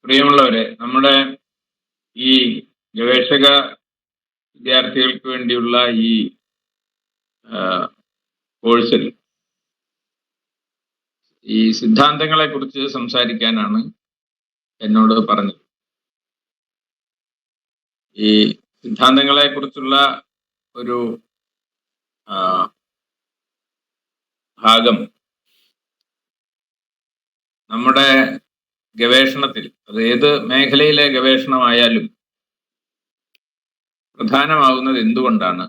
പ്രിയമുള്ളവരെ, നമ്മുടെ ഈ ഗവേഷക വിദ്യാർത്ഥികൾക്ക് വേണ്ടിയുള്ള ഈ ആ, കോഴ്സിൽ ഈ സിദ്ധാന്തങ്ങളെ കുറിച്ച് സംസാരിക്കാനാണ് എന്നോട് പറഞ്ഞത്. ഈ സിദ്ധാന്തങ്ങളെ കുറിച്ചുള്ള ഒരു ആ, ഭാഗം നമ്മുടെ ഗവേഷണത്തിൽ, അത് ഏത് മേഖലയിലെ ഗവേഷണമായാലും പ്രധാനമാകുന്നത് എന്തുകൊണ്ടാണ്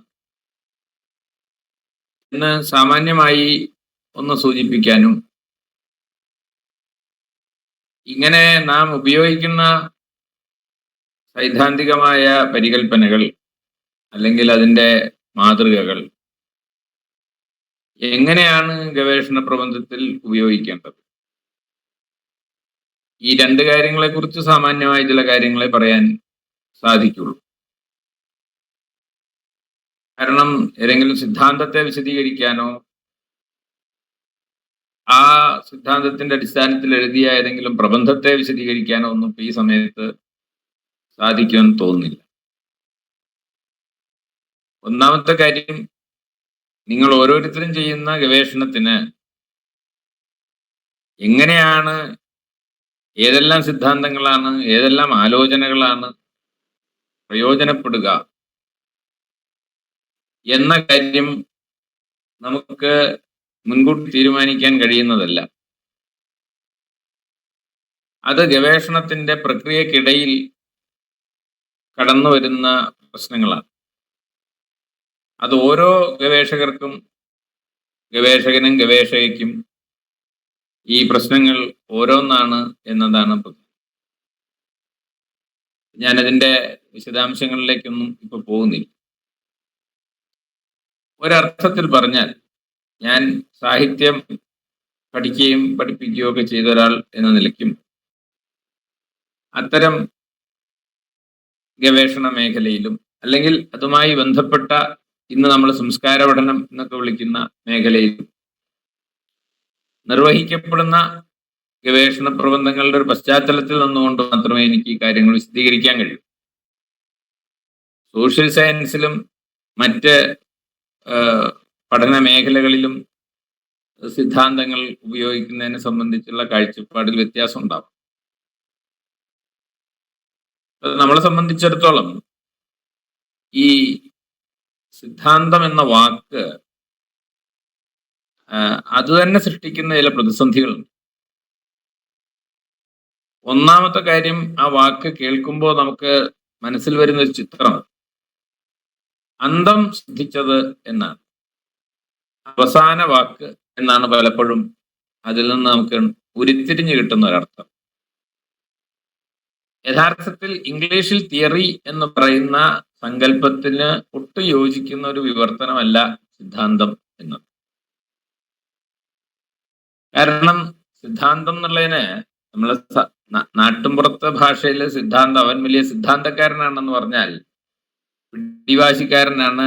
എന്ന് സാമാന്യമായി ഒന്ന് സൂചിപ്പിക്കാനും, ഇങ്ങനെ നാം ഉപയോഗിക്കുന്ന സൈദ്ധാന്തികമായ പരികൽപ്പനകൾ അല്ലെങ്കിൽ അതിൻ്റെ മാതൃകകൾ എങ്ങനെയാണ് ഗവേഷണ പ്രബന്ധത്തിൽ ഉപയോഗിക്കേണ്ടത്, ഈ രണ്ട് കാര്യങ്ങളെക്കുറിച്ച് സാമാന്യമായ ചില കാര്യങ്ങളെ പറയാൻ സാധിക്കുള്ളൂ. കാരണം ഏതെങ്കിലും സിദ്ധാന്തത്തെ വിശദീകരിക്കാനോ ആ സിദ്ധാന്തത്തിന്റെ അടിസ്ഥാനത്തിൽ എഴുതിയ ഏതെങ്കിലും പ്രബന്ധത്തെ വിശദീകരിക്കാനോ ഒന്നും ഈ സമയത്ത് സാധിക്കുമെന്ന് തോന്നുന്നില്ല. ഒന്നാമത്തെ കാര്യം, നിങ്ങൾ ഓരോരുത്തരും ചെയ്യുന്ന ഗവേഷണത്തിന് എങ്ങനെയാണ്, ഏതെല്ലാം സിദ്ധാന്തങ്ങളാണ്, ഏതെല്ലാം ആലോചനകളാണ് പ്രയോജനപ്പെടുക എന്ന കാര്യം നമുക്ക് മുൻകൂട്ടി തീരുമാനിക്കാൻ കഴിയുന്നതല്ല. അത് ഗവേഷണത്തിന്റെ പ്രക്രിയക്കിടയിൽ കടന്നു വരുന്ന പ്രശ്നങ്ങളാണ്. അത് ഓരോ ഗവേഷകർക്കും, ഗവേഷകനും ഗവേഷകയ്ക്കും ഈ പ്രശ്നങ്ങൾ ഓരോന്നാണ് എന്നതാണ് പ്രശ്നം. ഞാനതിൻ്റെ വിശദാംശങ്ങളിലേക്കൊന്നും ഇപ്പൊ പോകുന്നില്ല. ഒരർത്ഥത്തിൽ പറഞ്ഞാൽ, ഞാൻ സാഹിത്യം പഠിക്കുകയും പഠിപ്പിക്കുകയും ഒക്കെ ചെയ്ത ഒരാൾ എന്ന നിലയ്ക്കും അത്തരം ഗവേഷണ മേഖലയിലും അല്ലെങ്കിൽ അതുമായി ബന്ധപ്പെട്ട ഇന്ന് നമ്മൾ സംസ്കാര പഠനം എന്നൊക്കെ വിളിക്കുന്ന മേഖലയിലും നിർവഹിക്കപ്പെടുന്ന ഗവേഷണ പ്രബന്ധങ്ങളുടെ ഒരു പശ്ചാത്തലത്തിൽ നിന്നുകൊണ്ട് മാത്രമേ എനിക്ക് ഈ കാര്യങ്ങൾ വിശദീകരിക്കാൻ കഴിയൂ. സോഷ്യൽ സയൻസിലും മറ്റ് പഠന മേഖലകളിലും സിദ്ധാന്തങ്ങൾ ഉപയോഗിക്കുന്നതിനെ സംബന്ധിച്ചുള്ള കാഴ്ചപ്പാടിൽ വ്യത്യാസം ഉണ്ടാവും. നമ്മളെ സംബന്ധിച്ചിടത്തോളം ഈ സിദ്ധാന്തം എന്ന വാക്ക് അത് തന്നെ സൃഷ്ടിക്കുന്ന ചില പ്രതിസന്ധികളുണ്ട്. ഒന്നാമത്തെ കാര്യം, ആ വാക്ക് കേൾക്കുമ്പോൾ നമുക്ക് മനസ്സിൽ വരുന്ന ഒരു ചിത്രം അന്തം സിദ്ധിച്ചത് എന്നാണ്. അവസാന വാക്ക് എന്നാണ് പലപ്പോഴും അതിൽ നിന്ന് നമുക്ക് ഉരുത്തിരിഞ്ഞു കിട്ടുന്ന ഒരർത്ഥം. യഥാർത്ഥത്തിൽ ഇംഗ്ലീഷിൽ തിയറി എന്ന് പറയുന്ന സങ്കല്പത്തിന് ഒട്ടു യോജിക്കുന്ന ഒരു വിവർത്തനമല്ല സിദ്ധാന്തം എന്നത്. കാരണം സിദ്ധാന്തം എന്നുള്ളതിന് നമ്മളെ നാട്ടുംപുറത്തെ ഭാഷയിൽ സിദ്ധാന്തം, അവൻ വലിയ സിദ്ധാന്തക്കാരനാണെന്ന് പറഞ്ഞാൽ പിടിവാശിക്കാരനാണ്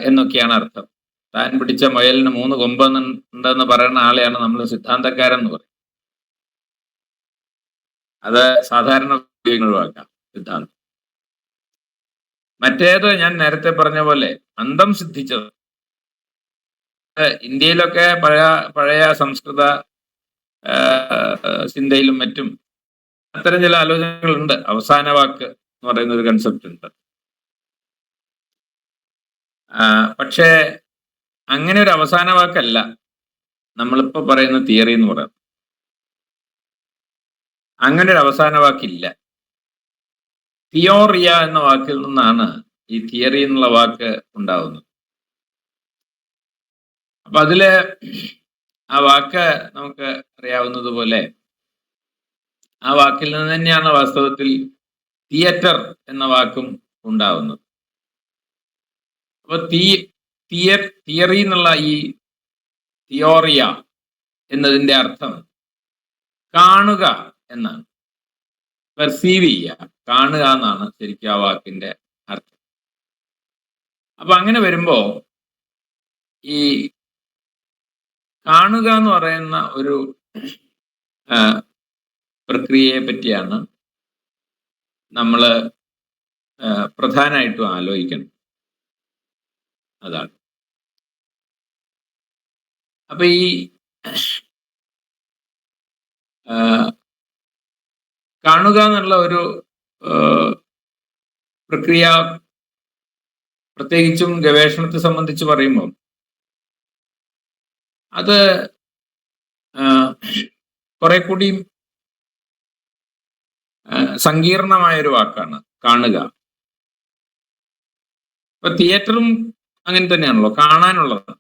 എന്നൊക്കെയാണ് അർത്ഥം. താൻ പിടിച്ച മുയലിന് 3 കൊമ്പുണ്ടെന്ന് പറയുന്ന ആളെയാണ് നമ്മൾ സിദ്ധാന്തക്കാരൻ എന്ന് പറയും. അത് സാധാരണ ഒഴിവാക്കാം സിദ്ധാന്തം. മറ്റേത് ഞാൻ നേരത്തെ പറഞ്ഞ പോലെ അന്തം സിദ്ധിച്ചത്, ഇന്ത്യയിലൊക്കെ പഴയ സംസ്കൃത ചിന്തയിലും മറ്റും അത്തരം ചില ആലോചനകളുണ്ട്. അവസാന വാക്ക് എന്ന് പറയുന്ന ഒരു കൺസെപ്റ്റ് ഉണ്ട്. പക്ഷേ അങ്ങനെ ഒരു അവസാന വാക്കല്ല നമ്മളിപ്പോ പറയുന്ന തിയറി എന്ന് പറയുന്നത്. അങ്ങനെ ഒരു അവസാന വാക്കില്ല. തിയോറിയ എന്ന വാക്കിൽ നിന്നാണ് ഈ തിയറി എന്നുള്ള വാക്ക് ഉണ്ടാവുന്നത്. അപ്പൊ അതില് ആ വാക്ക് നമുക്ക് അറിയാവുന്നത് പോലെ ആ വാക്കിൽ നിന്ന് തന്നെയാണ് വാസ്തവത്തിൽ തിയേറ്റർ എന്ന വാക്കും ഉണ്ടാവുന്നത്. അപ്പൊ തിയറി എന്നുള്ള ഈ തിയോറിയ എന്നതിൻ്റെ അർത്ഥം കാണുക എന്നാണ്. പെർസീവ് ചെയ്യുക, കാണുക എന്നാണ് ശരിക്കും ആ വാക്കിന്റെ അർത്ഥം. അപ്പൊ അങ്ങനെ വരുമ്പോ ഈ കാണുക എന്ന് പറയുന്ന ഒരു പ്രക്രിയയെ പറ്റിയാണ് നമ്മൾ പ്രധാനമായിട്ടും ആലോചിക്കണം. അതാണ്. അപ്പൊ ഈ കാണുക എന്നുള്ള ഒരു പ്രക്രിയ, പ്രത്യേകിച്ചും ഗവേഷണത്തെ സംബന്ധിച്ച് പറയുമ്പോൾ അത് കുറെ കൂടി സങ്കീർണമായൊരു വാക്കാണ് കാണുക. ഇപ്പൊ തിയേറ്ററും അങ്ങനെ തന്നെയാണല്ലോ, കാണാനുള്ളത്.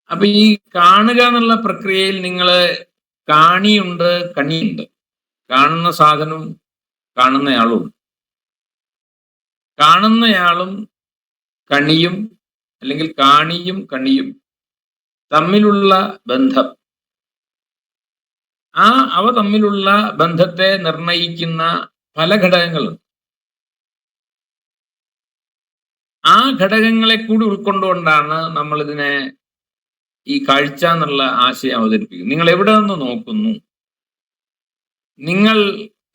അപ്പൊ ഈ കാണുക എന്നുള്ള പ്രക്രിയയിൽ നിങ്ങൾ കാണിയുണ്ട്, കണിയുണ്ട്. കാണുന്ന സാധനവും കാണുന്നയാളും. കാണുന്നയാളും കണിയും അല്ലെങ്കിൽ കാണിയും കണിയും തമ്മിലുള്ള ബന്ധം, അവ തമ്മിലുള്ള ബന്ധത്തെ നിർണയിക്കുന്ന പല ഘടകങ്ങളുണ്ട്. ആ ഘടകങ്ങളെ കൂടി ഉൾക്കൊണ്ടുകൊണ്ടാണ് നമ്മൾ ഇതിനെ, ഈ കാഴ്ച എന്നുള്ള ആശയം അവതരിപ്പിക്കുന്നത്. നിങ്ങൾ എവിടെ നിന്ന് നോക്കുന്നു, നിങ്ങൾ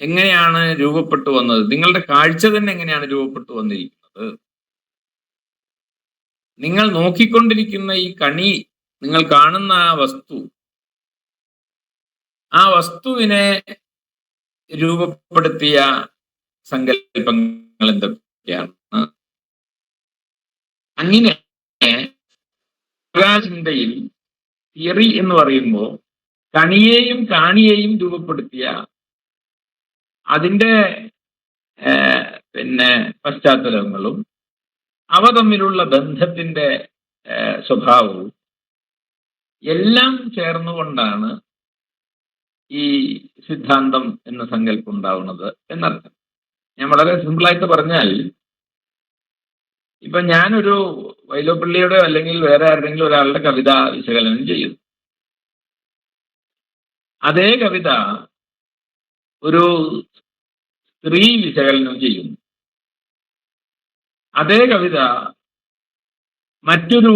എങ്ങനെയാണ് രൂപപ്പെട്ടു വന്നത്, നിങ്ങളുടെ കാഴ്ച തന്നെ എങ്ങനെയാണ് രൂപപ്പെട്ടു വന്നിരിക്കുന്നത്, നിങ്ങൾ നോക്കിക്കൊണ്ടിരിക്കുന്ന ഈ കണി, നിങ്ങൾ കാണുന്ന ആ വസ്തുവിനെ രൂപപ്പെടുത്തിയ സങ്കല്പങ്ങൾ എന്തൊക്കെയാണ്? അങ്ങനെ ചിന്തയിൽ തിയറി എന്ന് പറയുമ്പോൾ കണിയെയും കാണിയെയും രൂപപ്പെടുത്തിയ അതിൻ്റെ പശ്ചാത്തലങ്ങളും അവ തമ്മിലുള്ള ബന്ധത്തിന്റെ സ്വഭാവവും എല്ലാം ചേർന്നുകൊണ്ടാണ് ഈ സിദ്ധാന്തം എന്ന സങ്കല്പം ഉണ്ടാവുന്നത് എന്നർത്ഥം. ഞാൻ വളരെ സിമ്പിളായിട്ട് പറഞ്ഞാൽ, ഇപ്പൊ ഞാനൊരു വൈലോപ്പിള്ളിയുടെ അല്ലെങ്കിൽ വേറെ ആരുടെങ്കിലും ഒരാളുടെ കവിത വിശകലനം ചെയ്യുന്നു. അതേ കവിത ഒരു സ്ത്രീ വിശകലനം ചെയ്യുന്നു. അതേ കവിത മറ്റൊരു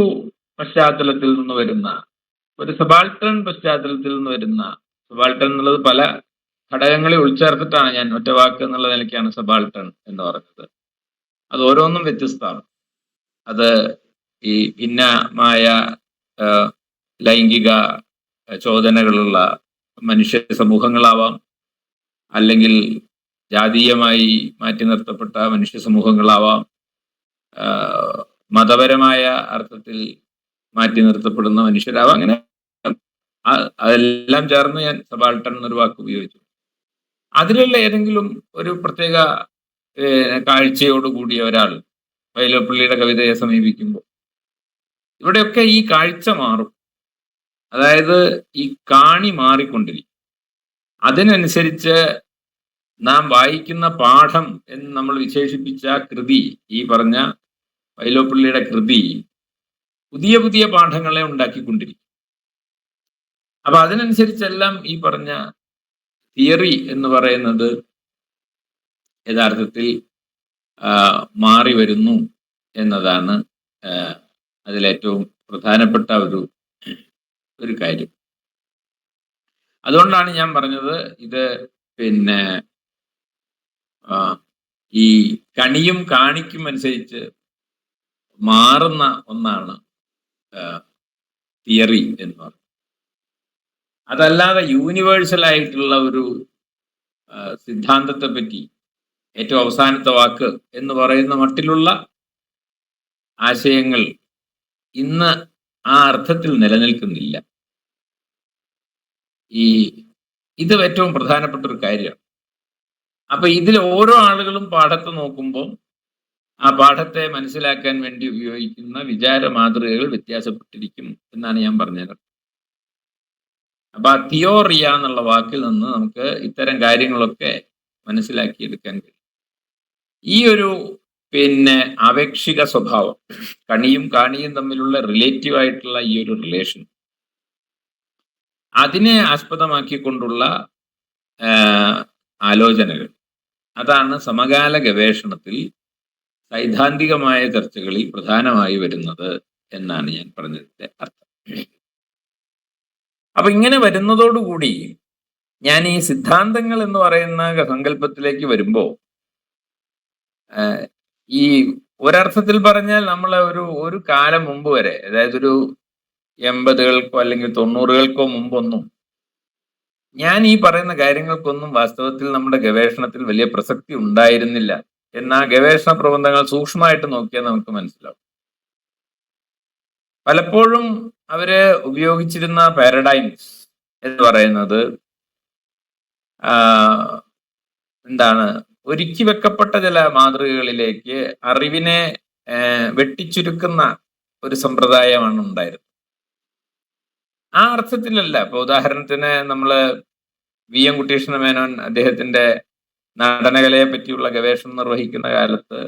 പശ്ചാത്തലത്തിൽ നിന്ന് വരുന്ന, ഒരു സബാൾട്ടൺ പശ്ചാത്തലത്തിൽ നിന്ന് വരുന്ന, സബാൾട്ടൺ എന്നുള്ളത് പല ഘടകങ്ങളെ ഉൾച്ചേർത്തിട്ടാണ് ഞാൻ ഒറ്റ വാക്ക് എന്നുള്ള നിലയ്ക്കാണ് സബാൾട്ടൺ എന്ന് പറഞ്ഞത്. അത് ഓരോന്നും വ്യത്യസ്തമാണ്. അത് ഈ ഭിന്നമായ ലൈംഗിക ചോദനകളുള്ള മനുഷ്യ സമൂഹങ്ങളാവാം, അല്ലെങ്കിൽ ജാതീയമായി മാറ്റി നിർത്തപ്പെട്ട മനുഷ്യ സമൂഹങ്ങളാവാം, മതപരമായ അർത്ഥത്തിൽ മാറ്റി നിർത്തപ്പെടുന്ന മനുഷ്യരാവാം. അങ്ങനെ അതെല്ലാം ചേർന്ന് ഞാൻ സബാൾട്ടൺ എന്നൊരു വാക്ക് ഉപയോഗിച്ചു. അതിലുള്ള ഏതെങ്കിലും ഒരു പ്രത്യേക കാഴ്ചയോടുകൂടിയ ഒരാൾ വൈലോപ്പിള്ളിയുടെ കവിതയെ സമീപിക്കുമ്പോൾ ഇവിടെയൊക്കെ ഈ കാഴ്ച മാറും. അതായത് ഈ കാണി മാറിക്കൊണ്ടിരിക്കും. അതിനനുസരിച്ച് നാം വായിക്കുന്ന പാഠം എന്ന് നമ്മൾ വിശേഷിപ്പിച്ച കൃതി, ഈ പറഞ്ഞ വൈലോപ്പിള്ളിയുടെ കൃതി പുതിയ പുതിയ പാഠങ്ങളെ ഉണ്ടാക്കിക്കൊണ്ടിരിക്കും. അപ്പൊ അതിനനുസരിച്ചെല്ലാം ഈ പറഞ്ഞ തിയറി എന്ന് പറയുന്നത് യഥാർത്ഥത്തിൽ മാറി വരുന്നു എന്നതാണ് അതിലേറ്റവും പ്രധാനപ്പെട്ട ഒരു കാര്യം. അതുകൊണ്ടാണ് ഞാൻ പറഞ്ഞത്, ഇത് ഈ കണിയും കാണിക്കും അനുസരിച്ച് മാറുന്ന ഒന്നാണ് തിയറി എന്ന് പറയുന്നത്. അതല്ലാതെ യൂണിവേഴ്സൽ ആയിട്ടുള്ള ഒരു സിദ്ധാന്തത്തെ പറ്റി ഏറ്റവും അവസാനത്തെ വാക്ക് എന്ന് പറയുന്ന മട്ടിലുള്ള ആശയങ്ങൾ ഇന്ന് ആ അർത്ഥത്തിൽ നിലനിൽക്കുന്നില്ല. ഇത് ഏറ്റവും പ്രധാനപ്പെട്ട ഒരു കാര്യമാണ്. അപ്പൊ ഇതിൽ ഓരോ ആളുകളും പാഠത്തെ നോക്കുമ്പോൾ ആ പാഠത്തെ മനസ്സിലാക്കാൻ വേണ്ടി ഉപയോഗിക്കുന്ന വിചാര മാതൃകകൾ വ്യത്യാസപ്പെട്ടിരിക്കും എന്നാണ് ഞാൻ പറഞ്ഞത്. അപ്പൊ ആ തിയോറിയ എന്നുള്ള വാക്കിൽ നിന്ന് നമുക്ക് ഇത്തരം കാര്യങ്ങളൊക്കെ മനസ്സിലാക്കിയെടുക്കാൻ കഴിയും. ഈ ഒരു ആപേക്ഷിക സ്വഭാവം, കണിയും കാണിയും തമ്മിലുള്ള റിലേറ്റീവ് ആയിട്ടുള്ള ഈ ഒരു റിലേഷൻ, അതിനെ ആസ്പദമാക്കിക്കൊണ്ടുള്ള ആലോചനകൾ, അതാണ് സമകാല ഗവേഷണത്തിൽ സൈദ്ധാന്തികമായ ചർച്ചകളിൽ പ്രധാനമായി വരുന്നത് എന്നാണ് ഞാൻ പറഞ്ഞതിന്റെ അർത്ഥം. അപ്പൊ ഇങ്ങനെ വരുന്നതോടുകൂടി ഞാൻ ഈ സിദ്ധാന്തങ്ങൾ എന്ന് പറയുന്ന സങ്കല്പത്തിലേക്ക് വരുമ്പോൾ ഈ ഒരർത്ഥത്തിൽ പറഞ്ഞാൽ നമ്മളെ ഒരു കാലം മുമ്പ് വരെ, അതായത് ഒരു 80കൾക്കോ അല്ലെങ്കിൽ 90കൾക്കോ മുമ്പൊന്നും ഞാൻ ഈ പറയുന്ന കാര്യങ്ങൾക്കൊന്നും വാസ്തവത്തിൽ നമ്മുടെ ഗവേഷണത്തിൽ വലിയ പ്രസക്തി ഉണ്ടായിരുന്നില്ല എന്ന ഗവേഷണ പ്രബന്ധങ്ങൾ സൂക്ഷ്മമായിട്ട് നോക്കിയാൽ നമുക്ക് മനസ്സിലാവും. പലപ്പോഴും അവര് ഉപയോഗിച്ചിരുന്ന പാരഡൈംസ് എന്ന് പറയുന്നത് എന്താണ്, ഒരുക്കി വെക്കപ്പെട്ട ചില മാതൃകകളിലേക്ക് അറിവിനെ വെട്ടിച്ചുരുക്കുന്ന ഒരു സമ്പ്രദായമാണ് ഉണ്ടായിരുന്നത്. ആ അർത്ഥത്തിലല്ല. ഇപ്പൊ ഉദാഹരണത്തിന് നമ്മള് VM കുട്ടീഷ്ണ മേനോൻ അദ്ദേഹത്തിന്റെ നടനകലയെ പറ്റിയുള്ള ഗവേഷണം നിർവഹിക്കുന്ന കാലത്ത്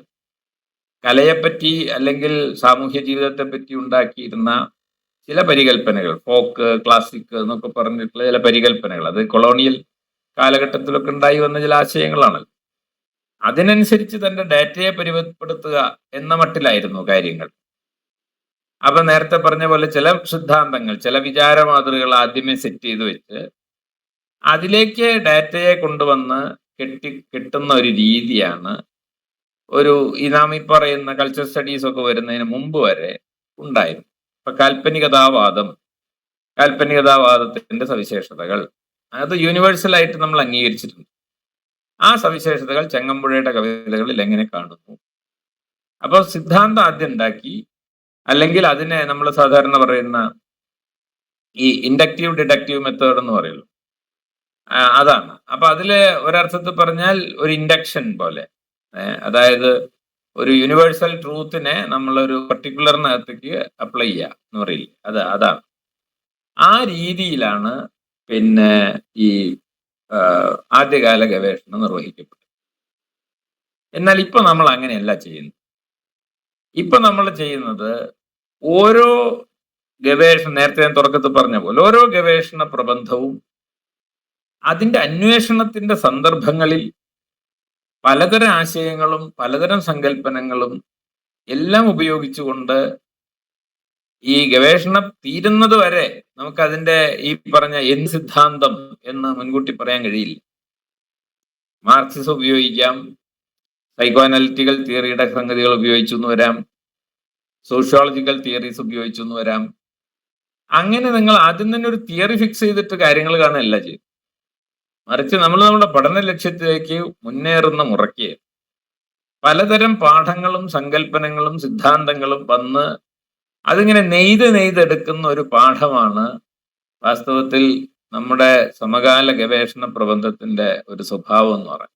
കലയെപ്പറ്റി അല്ലെങ്കിൽ സാമൂഹ്യ ജീവിതത്തെ പറ്റി ഉണ്ടാക്കിയിരുന്ന ചില പരികല്പനകൾ, ഫോക്ക്, ക്ലാസിക് എന്നൊക്കെ പറഞ്ഞിട്ടുള്ള ചില പരികല്പനകൾ, അത് കൊളോണിയൽ കാലഘട്ടത്തിലൊക്കെ ഉണ്ടായി വന്ന ചില ആശയങ്ങളാണ്. അതിനനുസരിച്ച് തന്റെ ഡാറ്റയെ പരിമിതപ്പെടുത്തുക എന്ന മട്ടിലായിരുന്നു കാര്യങ്ങൾ. അപ്പൊ നേരത്തെ പറഞ്ഞ പോലെ ചില സിദ്ധാന്തങ്ങൾ, ചില വിചാര മാതൃകകൾ ആദ്യമേ സെറ്റ് ചെയ്ത് വെച്ച് അതിലേക്ക് ഡാറ്റയെ കൊണ്ടുവന്ന് കെട്ടുന്ന ഒരു രീതിയാണ് ഈ നാം ഈ പറയുന്ന കൾച്ചർ സ്റ്റഡീസ് ഒക്കെ വരുന്നതിന് മുമ്പ് വരെ ഉണ്ടായിരുന്നു. ഇപ്പൊ കാൽപ്പനികതാവാദത്തിന്റെ സവിശേഷതകൾ അത് യൂണിവേഴ്സൽ ആയിട്ട് നമ്മൾ അംഗീകരിച്ചിട്ടുണ്ട്. ആ സവിശേഷതകൾ ചെങ്ങമ്പുഴയുടെ കവിതകളിൽ എങ്ങനെ കാണുന്നു? അപ്പോൾ സിദ്ധാന്തം ആദ്യം ഉണ്ടാക്കി, അല്ലെങ്കിൽ അതിനെ നമ്മൾ സാധാരണ പറയുന്ന ഈ ഇൻഡക്റ്റീവ് ഡിഡക്റ്റീവ് മെത്തേഡ് എന്ന് പറയുള്ളൂ, അതാണ്. അപ്പൊ അതില് ഒരർത്ഥത്തിൽ പറഞ്ഞാൽ ഒരു ഇൻഡക്ഷൻ പോലെ, അതായത് ഒരു യൂണിവേഴ്സൽ ട്രൂത്തിനെ നമ്മളൊരു പർട്ടിക്കുലറിനകത്തേക്ക് അപ്ലൈ ചെയ്യുക എന്ന് പറയില്ലേ, അതാണ്. ആ രീതിയിലാണ് പിന്നെ ഈ ആദ്യകാല ഗവേഷണം നിർവഹിക്കപ്പെട്ടു. എന്നാൽ ഇപ്പൊ നമ്മൾ അങ്ങനെയല്ല ചെയ്യുന്നത്. ഇപ്പൊ നമ്മൾ ചെയ്യുന്നത് ഓരോ നേരത്തെ ഞാൻ തുടക്കത്തിൽ പറഞ്ഞ പോലെ ഓരോ ഗവേഷണ പ്രബന്ധവും അതിന്റെ അന്വേഷണത്തിന്റെ സന്ദർഭങ്ങളിൽ പലതരം ആശയങ്ങളും പലതരം സങ്കല്പനങ്ങളും എല്ലാം ഉപയോഗിച്ചുകൊണ്ട് ഈ ഗവേഷണം തീരുന്നത് വരെ നമുക്ക് അതിന്റെ ഈ പറഞ്ഞ എന്ത് സിദ്ധാന്തം എന്ന് മുൻകൂട്ടി പറയാൻ കഴിയില്ല. മാർക്സിസം ഉപയോഗിക്കാം, സൈക്കോ അനലിറ്റിക്കൽ തിയറിയുടെ സംഗതികൾ ഉപയോഗിച്ചു എന്ന് വരാം, സോഷ്യോളജിക്കൽ തിയറീസ് ഉപയോഗിച്ചു എന്ന് വരാം. അങ്ങനെ നിങ്ങൾ ആദ്യം തന്നെ ഒരു തിയറി ഫിക്സ് ചെയ്തിട്ട് കാര്യങ്ങൾ കാണുകയല്ല ചെയ്യും. മറിച്ച് നമ്മൾ നമ്മുടെ പഠന ലക്ഷ്യത്തിലേക്ക് മുന്നേറുന്ന മുറയ്ക്ക് പലതരം പാഠങ്ങളും സങ്കല്പനങ്ങളും സിദ്ധാന്തങ്ങളും വന്ന് അതിങ്ങനെ നെയ്തെടുക്കുന്ന ഒരു പാഠമാണ് വാസ്തവത്തിൽ നമ്മുടെ സമകാല ഗവേഷണ പ്രബന്ധത്തിന്റെ ഒരു സ്വഭാവം എന്ന് പറയുന്നത്.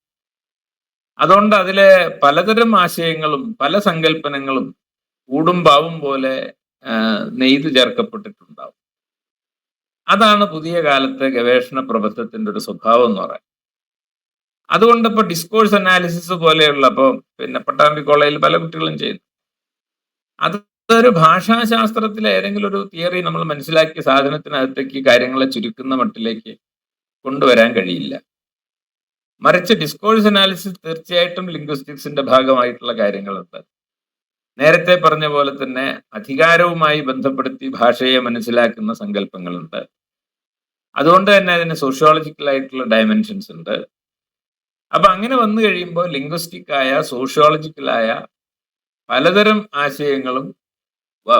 അതുകൊണ്ട് അതിലെ പലതരം ആശയങ്ങളും പല സങ്കല്പനങ്ങളും കൂടും പാവും പോലെ നെയ്ത് ചേർക്കപ്പെട്ടിട്ടുണ്ടാവും. അതാണ് പുതിയ കാലത്തെ ഗവേഷണ പ്രബന്ധത്തിന്റെ ഒരു സ്വഭാവം എന്ന് പറയുന്നത്. അതുകൊണ്ട് ഇപ്പൊ ഡിസ്കോഴ്സ് അനാലിസിസ് പോലെയുള്ള പിന്നെ പട്ടാമ്പി കോളേജിൽ പല കുട്ടികളും ചെയ്യുന്നു. അതൊരു ഭാഷാശാസ്ത്രത്തിലെ ഏതെങ്കിലും ഒരു തിയറി നമ്മൾ മനസ്സിലാക്കിയ സാധനത്തിനകത്തേക്ക് കാര്യങ്ങളെ ചുരുക്കുന്ന മട്ടിലേക്ക് കൊണ്ടുവരാൻ കഴിയില്ല. മറിച്ച് ഡിസ്കോഴ്സ് അനാലിസിസ് തീർച്ചയായിട്ടും ലിംഗ്വിസ്റ്റിക്സിന്റെ ഭാഗമായിട്ടുള്ള കാര്യങ്ങളുണ്ട്. നേരത്തെ പറഞ്ഞ പോലെ തന്നെ അധികാരവുമായി ബന്ധപ്പെടുത്തി ഭാഷയെ മനസ്സിലാക്കുന്ന സങ്കല്പങ്ങളുണ്ട്. അതുകൊണ്ട് തന്നെ അതിന് സോഷ്യോളജിക്കൽ ആയിട്ടുള്ള ഡയമെൻഷൻസ് ഉണ്ട്. അപ്പൊ അങ്ങനെ വന്നു കഴിയുമ്പോൾ ലിംഗ്വിസ്റ്റിക് ആയ സോഷ്യോളജിക്കലായ പലതരം ആശയങ്ങളും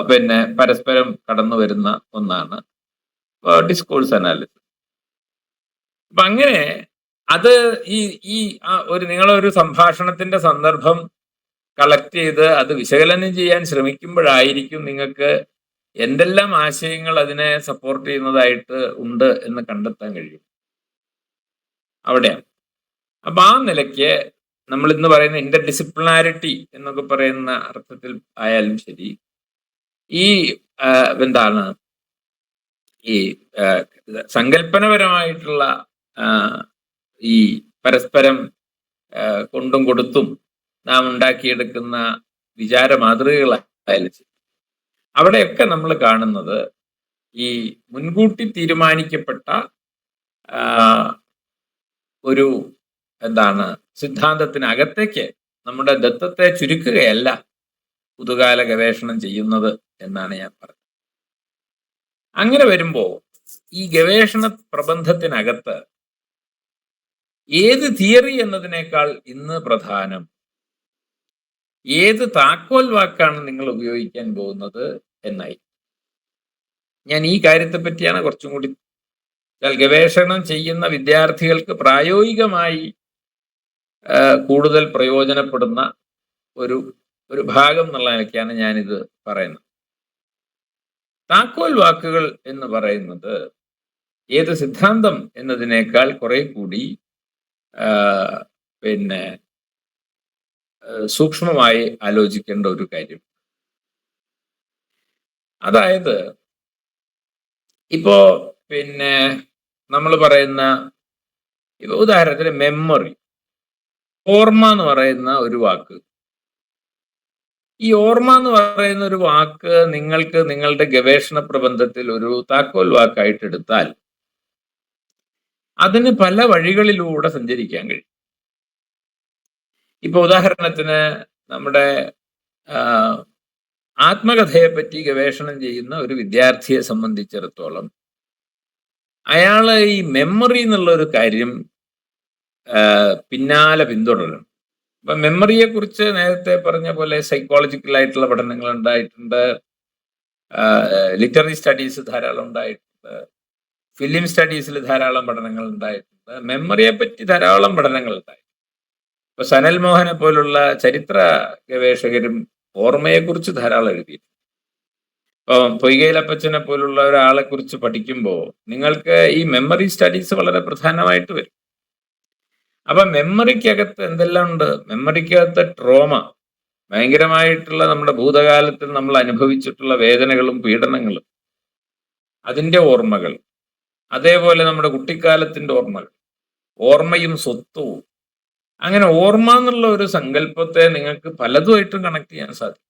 പിന്നെ പരസ്പരം കടന്നു വരുന്ന ഒന്നാണ് ഡിസ്കോഴ്സ് അനാലിസിസ്. അപ്പൊ അങ്ങനെ അത് ഈ നിങ്ങളൊരു സംഭാഷണത്തിന്റെ സന്ദർഭം കളക്ട് ചെയ്ത് അത് വിശകലനം ചെയ്യാൻ ശ്രമിക്കുമ്പോഴായിരിക്കും നിങ്ങൾക്ക് എന്തെല്ലാം ആശയങ്ങൾ അതിനെ സപ്പോർട്ട് ചെയ്യുന്നതായിട്ട് ഉണ്ട് എന്ന് കണ്ടെത്താൻ കഴിയും. അവിടെയാണ്. അപ്പൊ ആ നിലയ്ക്ക് നമ്മൾ ഇന്ന് പറയുന്ന ഇന്റർ ഡിസിപ്ലിനാരിറ്റി എന്നൊക്കെ പറയുന്ന അർത്ഥത്തിൽ ആയാലും ശരി, ഈ എന്താണ് ഈ സങ്കല്പനപരമായിട്ടുള്ള ഈ പരസ്പരം കൊണ്ടും കൊടുത്തും നാം ഉണ്ടാക്കിയെടുക്കുന്ന വിചാര മാതൃകകളായാലും ശരി, അവിടെയൊക്കെ നമ്മൾ കാണുന്നത് ഈ മുൻകൂട്ടി തീരുമാനിക്കപ്പെട്ട ഒരു സിദ്ധാന്തത്തിനകത്തേക്ക് നമ്മുടെ ദത്തത്തെ ചുരുക്കുകയല്ല പുതുകാല ഗവേഷണം ചെയ്യുന്നത് എന്നാണ് ഞാൻ പറഞ്ഞത്. അങ്ങനെ വരുമ്പോൾ ഈ ഗവേഷണ പ്രബന്ധത്തിനകത്ത് ഏത് തിയറി എന്നതിനേക്കാൾ ഇന്ന് പ്രധാനം ഏത് താക്കോൽ വാക്കാണ് നിങ്ങൾ ഉപയോഗിക്കാൻ പോകുന്നത് എന്നായി. ഞാൻ ഈ കാര്യത്തെ പറ്റിയാണ് കുറച്ചും കൂടി ഗവേഷണം ചെയ്യുന്ന വിദ്യാർത്ഥികൾക്ക് പ്രായോഗികമായി കൂടുതൽ പ്രയോജനപ്പെടുന്ന ഒരു ഒരു ഭാഗം എന്നുള്ള നിലയ്ക്കാണ് ഞാനിത് പറയുന്നത്. താക്കോൽ വാക്കുകൾ എന്ന് പറയുന്നത് ഏത് സിദ്ധാന്തം എന്നതിനേക്കാൾ കുറെ കൂടി പിന്നെ സൂക്ഷ്മമായി ആലോചിക്കേണ്ട ഒരു കാര്യം. അതായത് ഇപ്പോ പിന്നെ നമ്മൾ പറയുന്ന ഉദാഹരണത്തിന് മെമ്മറി, ഓർമ്മ എന്ന് പറയുന്ന ഒരു വാക്ക്. ഈ ഓർമ്മ എന്ന് പറയുന്ന ഒരു വാക്ക് നിങ്ങൾക്ക് നിങ്ങളുടെ ഗവേഷണ പ്രബന്ധത്തിൽ ഒരു താക്കോൽ വാക്കായിട്ട് എടുത്താൽ അതിന് പല വഴികളിലൂടെ സഞ്ചരിക്കാൻ കഴിയും. ഇപ്പൊ ഉദാഹരണത്തിന് നമ്മുടെ ആത്മകഥയെ പറ്റി ഗവേഷണം ചെയ്യുന്ന ഒരു വിദ്യാർത്ഥിയെ സംബന്ധിച്ചിടത്തോളം അയാള് ഈ മെമ്മറി എന്നുള്ള ഒരു കാര്യം പിന്നാലെ പിന്തുടരണം. അപ്പൊ മെമ്മറിയെ കുറിച്ച് നേരത്തെ പറഞ്ഞ പോലെ സൈക്കോളജിക്കൽ ആയിട്ടുള്ള പഠനങ്ങൾ ഉണ്ടായിട്ടുണ്ട്, ലിറ്റററി സ്റ്റഡീസ് ധാരാളം ഉണ്ടായിട്ടുണ്ട്, ഫിലിം സ്റ്റഡീസിൽ ധാരാളം പഠനങ്ങൾ ഉണ്ടായിട്ടുണ്ട്, മെമ്മറിയെ പറ്റി ധാരാളം പഠനങ്ങൾ ഉണ്ടായിട്ടുണ്ട്. ഇപ്പൊ സനൽ മോഹനെ പോലുള്ള ചരിത്ര ഗവേഷകരും ഓർമ്മയെക്കുറിച്ച് ധാരാളം എഴുതിയിട്ടുണ്ട്. ഇപ്പൊ പൊയ്കയിലപ്പച്ചനെ പോലുള്ള ഒരാളെ കുറിച്ച് പഠിക്കുമ്പോൾ നിങ്ങൾക്ക് ഈ മെമ്മറി സ്റ്റഡീസ് വളരെ പ്രധാനമായിട്ട് വരും. അപ്പൊ മെമ്മറിക്കകത്ത് എന്തെല്ലാം ഉണ്ട്? മെമ്മറിക്കകത്ത് ട്രോമ, ഭയങ്കരമായിട്ടുള്ള നമ്മുടെ ഭൂതകാലത്തിൽ നമ്മൾ അനുഭവിച്ചിട്ടുള്ള വേദനകളും പീഡനങ്ങളും, അതിൻ്റെ ഓർമ്മകൾ, അതേപോലെ നമ്മുടെ കുട്ടിക്കാലത്തിന്റെ ഓർമ്മകൾ, ഓർമ്മയും സ്വത്വവും. അങ്ങനെ ഓർമ്മ എന്നുള്ള ഒരു സങ്കല്പത്തെ നിങ്ങൾക്ക് പലതുമായിട്ടും കണക്ട് ചെയ്യാൻ സാധിക്കും.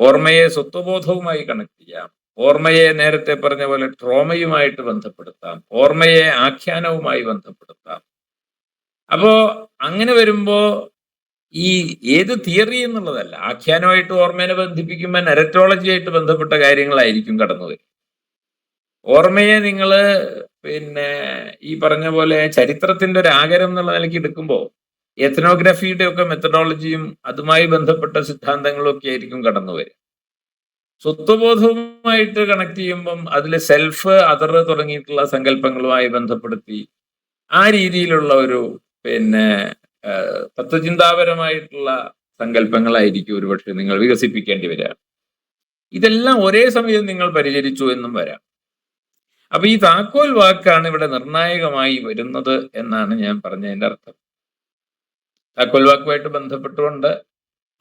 ഓർമ്മയെ സ്വത്വബോധവുമായി കണക്ട് ചെയ്യാം, ഓർമ്മയെ നേരത്തെ പറഞ്ഞ പോലെ ട്രോമയുമായിട്ട് ബന്ധപ്പെടുത്താം, ഓർമ്മയെ ആഖ്യാനവുമായി ബന്ധപ്പെടുത്താം. അപ്പോ അങ്ങനെ വരുമ്പോ ഈ ഏത് തിയറി എന്നുള്ളതല്ല, ആഖ്യാനമായിട്ട് ഓർമ്മയെ ബന്ധിപ്പിക്കുമ്പോൾ നെററ്റോളജി ആയിട്ട് ബന്ധപ്പെട്ട കാര്യങ്ങളായിരിക്കും കടന്നു വരും. ഓർമ്മയെ നിങ്ങൾ പിന്നെ ഈ പറഞ്ഞ പോലെ ചരിത്രത്തിന്റെ ഒരു ആകരം എന്നുള്ള നിലയ്ക്ക് എടുക്കുമ്പോൾ എത്നോഗ്രഫിയുടെ ഒക്കെ മെത്തഡോളജിയും അതുമായി ബന്ധപ്പെട്ട സിദ്ധാന്തങ്ങളും ഒക്കെ ആയിരിക്കും കടന്നു വരിക. സ്വത്വബോധവുമായിട്ട് കണക്ട് ചെയ്യുമ്പം അതിൽ സെൽഫ്, അതർ തുടങ്ങിയിട്ടുള്ള സങ്കല്പങ്ങളുമായി ബന്ധപ്പെടുത്തി ആ രീതിയിലുള്ള ഒരു പിന്നെ തത്വചിന്താപരമായിട്ടുള്ള സങ്കല്പങ്ങളായിരിക്കും ഒരുപക്ഷെ നിങ്ങൾ വികസിപ്പിക്കേണ്ടി വരിക. ഇതെല്ലാം ഒരേ സമയം നിങ്ങൾ പരിചരിച്ചു എന്നും വരാം. അപ്പൊ ഈ താക്കോൽ വാക്കാണ് ഇവിടെ നിർണായകമായി വരുന്നത് എന്നാണ് ഞാൻ പറഞ്ഞതിന്റെ അർത്ഥം. താക്കോൽ വാക്കുമായിട്ട് ബന്ധപ്പെട്ടുകൊണ്ട്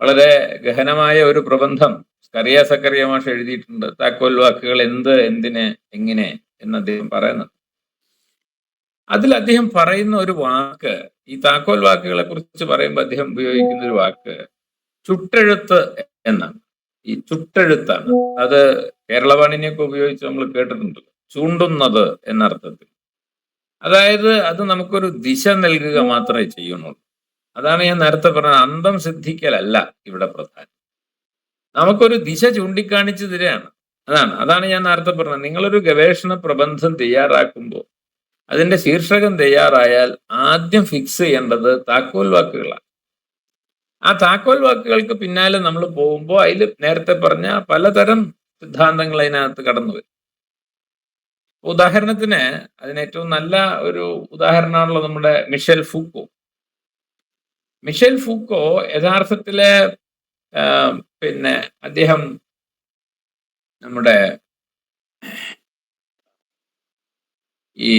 വളരെ ഗഹനമായ ഒരു പ്രബന്ധം സ്കറിയ സക്കറിയ മാഷ് എഴുതിയിട്ടുണ്ട്. താക്കോൽ വാക്കുകൾ എന്ത്, എന്തിന്, എങ്ങനെ എന്ന് അദ്ദേഹം പറയുന്നത്. അതിൽ അദ്ദേഹം പറയുന്ന ഒരു വാക്ക്, ഈ താക്കോൽ വാക്കുകളെ കുറിച്ച് പറയുമ്പോൾ അദ്ദേഹം ഉപയോഗിക്കുന്ന ഒരു വാക്ക് ചുട്ടെഴുത്ത് എന്നാണ്. ഈ ചുട്ടെഴുത്താണ്. അത് കേരളവാണിനെയൊക്കെ ഉപയോഗിച്ച് നമ്മൾ കേട്ടിട്ടുണ്ട്, ചൂണ്ടുന്നത് എന്നർത്ഥത്തിൽ. അതായത് അത് നമുക്കൊരു ദിശ നൽകുക മാത്രമേ ചെയ്യുന്നുള്ളൂ. അതാണ് ഞാൻ നേരത്തെ പറഞ്ഞത്, അന്തം സിദ്ധിക്കലല്ല ഇവിടെ പ്രധാനം, നമുക്കൊരു ദിശ ചൂണ്ടിക്കാണിച്ചു തരികയാണ്. അതാണ് ഞാൻ നേരത്തെ പറഞ്ഞത്. നിങ്ങളൊരു ഗവേഷണ പ്രബന്ധം തയ്യാറാക്കുമ്പോൾ അതിന്റെ ശീർഷകം തയ്യാറായാൽ ആദ്യം ഫിക്സ് ചെയ്യേണ്ടത് താക്കോൽ വാക്കുകളാണ്. ആ താക്കോൽ വാക്കുകൾക്ക് പിന്നാലെ നമ്മൾ പോകുമ്പോൾ അതിൽ നേരത്തെ പറഞ്ഞ പലതരം സിദ്ധാന്തങ്ങൾ അതിനകത്ത് കടന്നു വരും. ഉദാഹരണത്തിന് അതിന് ഏറ്റവും നല്ല ഒരു ഉദാഹരണമാണല്ലോ നമ്മുടെ മിഷേൽ ഫൂക്കോ. മിഷേൽ ഫൂക്കോ യഥാർത്ഥത്തില് പിന്നെ അദ്ദേഹം നമ്മുടെ ഈ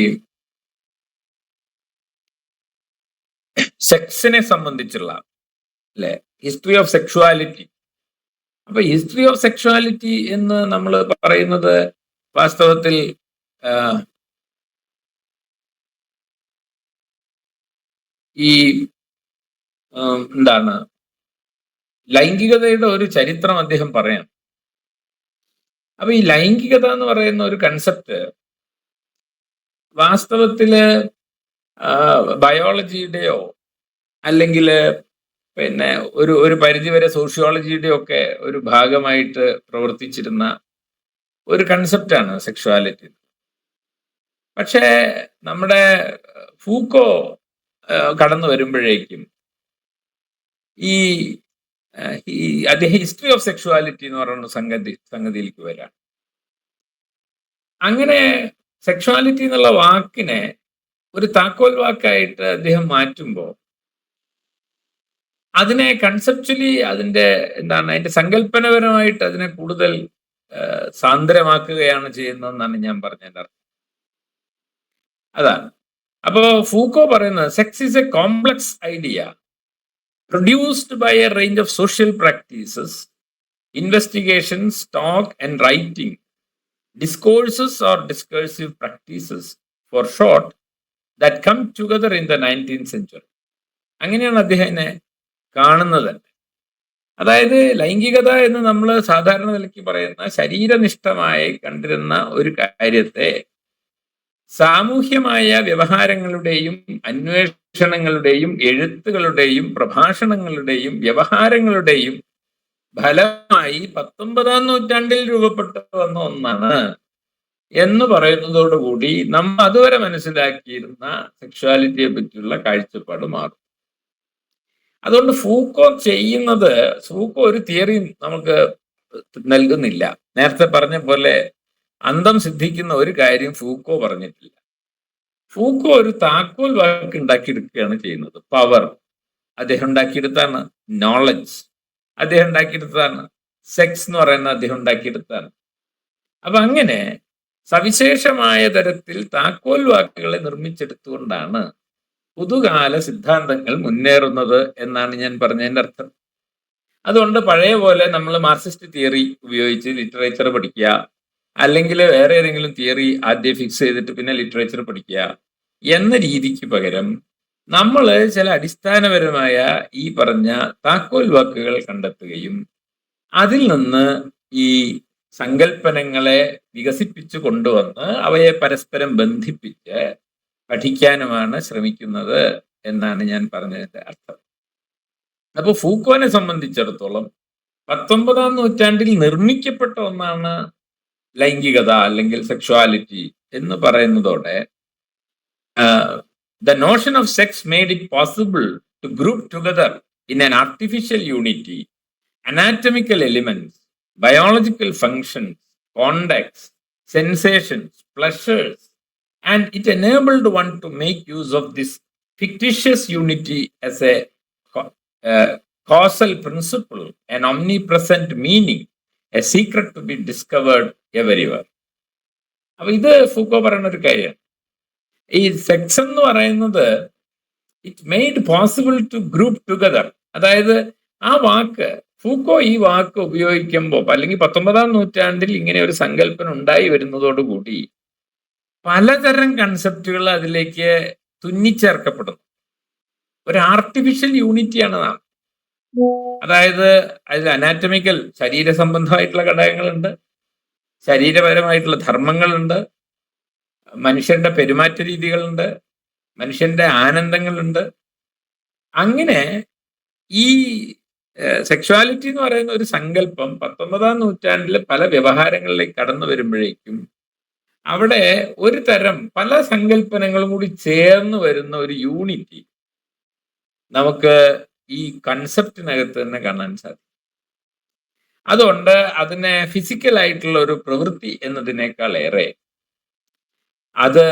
സെക്സിനെ സംബന്ധിച്ചുള്ള അല്ലെ, ഹിസ്റ്ററി ഓഫ് സെക്ഷുവാലിറ്റി. അപ്പൊ ഹിസ്റ്ററി ഓഫ് സെക്ഷുവാലിറ്റി എന്ന് നമ്മൾ പറയുന്നത് വാസ്തവത്തിൽ ഈ എന്താണ് ലൈംഗികതയുടെ ഒരു ചരിത്രം അദ്ദേഹം പറയാം. അപ്പൊ ഈ ലൈംഗികത എന്ന് പറയുന്ന ഒരു കൺസെപ്റ്റ് വാസ്തവത്തില് ബയോളജിയുടെയോ അല്ലെങ്കിൽ പിന്നെ ഒരു പരിധിവരെ സോഷ്യോളജിയുടെ ഒക്കെ ഒരു ഭാഗമായിട്ട് പ്രവർത്തിച്ചിരുന്ന ഒരു കൺസെപ്റ്റാണ് സെക്ഷുവാലിറ്റി. പക്ഷേ നമ്മുടെ ഫൂക്കോ കടന്നു വരുമ്പോഴേക്കും ഈ അദ്ദേഹം ഹിസ്റ്ററി ഓഫ് സെക്ഷുവാലിറ്റി എന്ന് പറയുന്ന സംഗതിയിലേക്ക് വരാം. അങ്ങനെ സെക്ഷുവാലിറ്റി എന്നുള്ള വാക്കിനെ ഒരു താക്കോൽ വാക്കായിട്ട് അദ്ദേഹം മാറ്റുമ്പോൾ അതിനെ കൺസെപ്ച്വലി അതിന്റെ സങ്കല്പനപരമായിട്ട് അതിനെ കൂടുതൽ സാന്ദ്രമാക്കുകയാണ് ചെയ്യുന്നതെന്നാണ് ഞാൻ പറഞ്ഞതിന്റെ അർത്ഥം. അതാണ്. അപ്പോ ഫൂക്കോ പറയുന്നത് sex is A complex idea produced by a range of social practices, investigations, talk and writing, discourses or discursive practices, for short, that come together in the 19th century. അങ്ങനെയാണ് അദ്ദേഹത്തിനെ കാണുന്നത്. അതായത് ലൈംഗികത എന്ന് നമ്മൾ സാധാരണ നിലയ്ക്ക് പറയുന്ന ശരീരനിഷ്ഠമായി കണ്ടിരുന്ന ഒരു കാര്യത്തെ സാമൂഹ്യമായ വ്യവഹാരങ്ങളുടെയും അന്വേഷണങ്ങളുടെയും എഴുത്തുകളുടെയും പ്രഭാഷണങ്ങളുടെയും വ്യവഹാരങ്ങളുടെയും ഫലമായി 19-ാം നൂറ്റാണ്ടിൽ രൂപപ്പെട്ടു വന്ന ഒന്നാണ് എന്ന് പറയുന്നതോടുകൂടി നമ്മൾ അതുവരെ മനസ്സിലാക്കിയിരുന്ന സെക്ഷുവാലിറ്റിയെ പറ്റിയുള്ള കാഴ്ചപ്പാട് മാറും. അതുകൊണ്ട് ഫൂക്കോ ഒരു തിയറി നമുക്ക് നൽകുന്നില്ല. നേരത്തെ പറഞ്ഞ പോലെ അന്തം സിദ്ധിക്കുന്ന ഒരു കാര്യം ഫൂക്കോ പറഞ്ഞിട്ടില്ല. ഫൂക്കോ ഒരു താക്കോൽ വാക്ക് ഉണ്ടാക്കിയെടുക്കുകയാണ് ചെയ്യുന്നത്. പവർ അദ്ദേഹം ഉണ്ടാക്കിയെടുത്താണ്, നോളജ് അദ്ദേഹം ഉണ്ടാക്കിയെടുത്തതാണ്, സെക്സ് എന്ന് പറയുന്നത് അദ്ദേഹം ഉണ്ടാക്കിയെടുത്താണ്. അപ്പൊ അങ്ങനെ സവിശേഷമായ തരത്തിൽ താക്കോൽ വാക്കുകളെ നിർമ്മിച്ചെടുത്തുകൊണ്ടാണ് പുതുകാല സിദ്ധാന്തങ്ങൾ മുന്നേറുന്നത് എന്നാണ് ഞാൻ പറഞ്ഞതിന്റെ അർത്ഥം. അതുകൊണ്ട് പഴയ പോലെ നമ്മൾ മാർക്സിസ്റ്റ് തിയറി ഉപയോഗിച്ച് ലിറ്ററേച്ചർ പഠിക്കുക, അല്ലെങ്കിൽ വേറെ ഏതെങ്കിലും തിയറി ആദ്യം ഫിക്സ് ചെയ്തിട്ട് പിന്നെ ലിറ്ററേച്ചർ പഠിക്കുക എന്ന രീതിക്ക് പകരം നമ്മൾ ചില അടിസ്ഥാനപരമായ ഈ പറഞ്ഞ താക്കോൽ വാക്കുകൾ കണ്ടെത്തുകയും അതിൽ നിന്ന് ഈ സങ്കല്പനങ്ങളെ വികസിപ്പിച്ചു കൊണ്ടുവന്ന് അവയെ പരസ്പരം ബന്ധിപ്പിച്ച് പഠിക്കാനുമാണ് ശ്രമിക്കുന്നത് എന്നാണ് ഞാൻ പറഞ്ഞതിന്റെ അർത്ഥം. അപ്പോൾ ഫൂക്കോനെ സംബന്ധിച്ചിടത്തോളം 19-ാം നൂറ്റാണ്ടിൽ നിർമ്മിക്കപ്പെട്ട ഒന്നാണ് ലൈംഗികത അല്ലെങ്കിൽ സെക്ഷുവാലിറ്റി എന്ന് പറയുന്നതോടെ the notion of sex made it possible to group together in an artificial unity anatomical elements, biological functions, contacts, sensations, pleasures, and it enabled one to make use of this fictitious unity as a causal principle, an omnipresent meaning, a secret to be discovered everywhere. അപ്പൊ ഇത് Foucault പറയുന്ന ഒരു കാര്യമാണ്. ഈ sects എന്ന് പറയുന്നത് it made possible to group together. അതായത് ആ വാക്ക് ഫൂക്കോ ഈ വാക്ക് ഉപയോഗിക്കുമ്പോൾ, അല്ലെങ്കിൽ 19-ാം നൂറ്റാണ്ടിൽ ഇങ്ങനെ ഒരു സങ്കല്പന ഉണ്ടായി വരുന്നതോടുകൂടി പലതരം കൺസെപ്റ്റുകൾ അതിലേക്ക് തുന്നിച്ചേർക്കപ്പെടുന്നു. ഒരു ആർട്ടിഫിഷ്യൽ യൂണിറ്റിയാണ് നാം. അതായത് അതിൽ അനാറ്റമിക്കൽ ശരീര സംബന്ധമായിട്ടുള്ള ഘടകങ്ങളുണ്ട്, ശരീരപരമായിട്ടുള്ള ധർമ്മങ്ങളുണ്ട്, മനുഷ്യന്റെ പെരുമാറ്റ രീതികളുണ്ട്, മനുഷ്യന്റെ ആനന്ദങ്ങളുണ്ട്. അങ്ങനെ ഈ സെക്ഷുവാലിറ്റി എന്ന് പറയുന്ന ഒരു സങ്കല്പം 19-ാം നൂറ്റാണ്ടിൽ പല വ്യവഹാരങ്ങളിലേക്ക് കടന്നു വരുമ്പോഴേക്കും അവിടെ ഒരു തരം പല സങ്കല്പനങ്ങളും കൂടി ചേർന്ന് വരുന്ന ഒരു യൂണിറ്റി നമുക്ക് ഈ കൺസെപ്റ്റിനകത്ത് തന്നെ കാണാൻ സാധിക്കും. അതുകൊണ്ട് അതിനെ ഫിസിക്കലായിട്ടുള്ള ഒരു പ്രവൃത്തി എന്നതിനേക്കാൾ ഏറെ അത്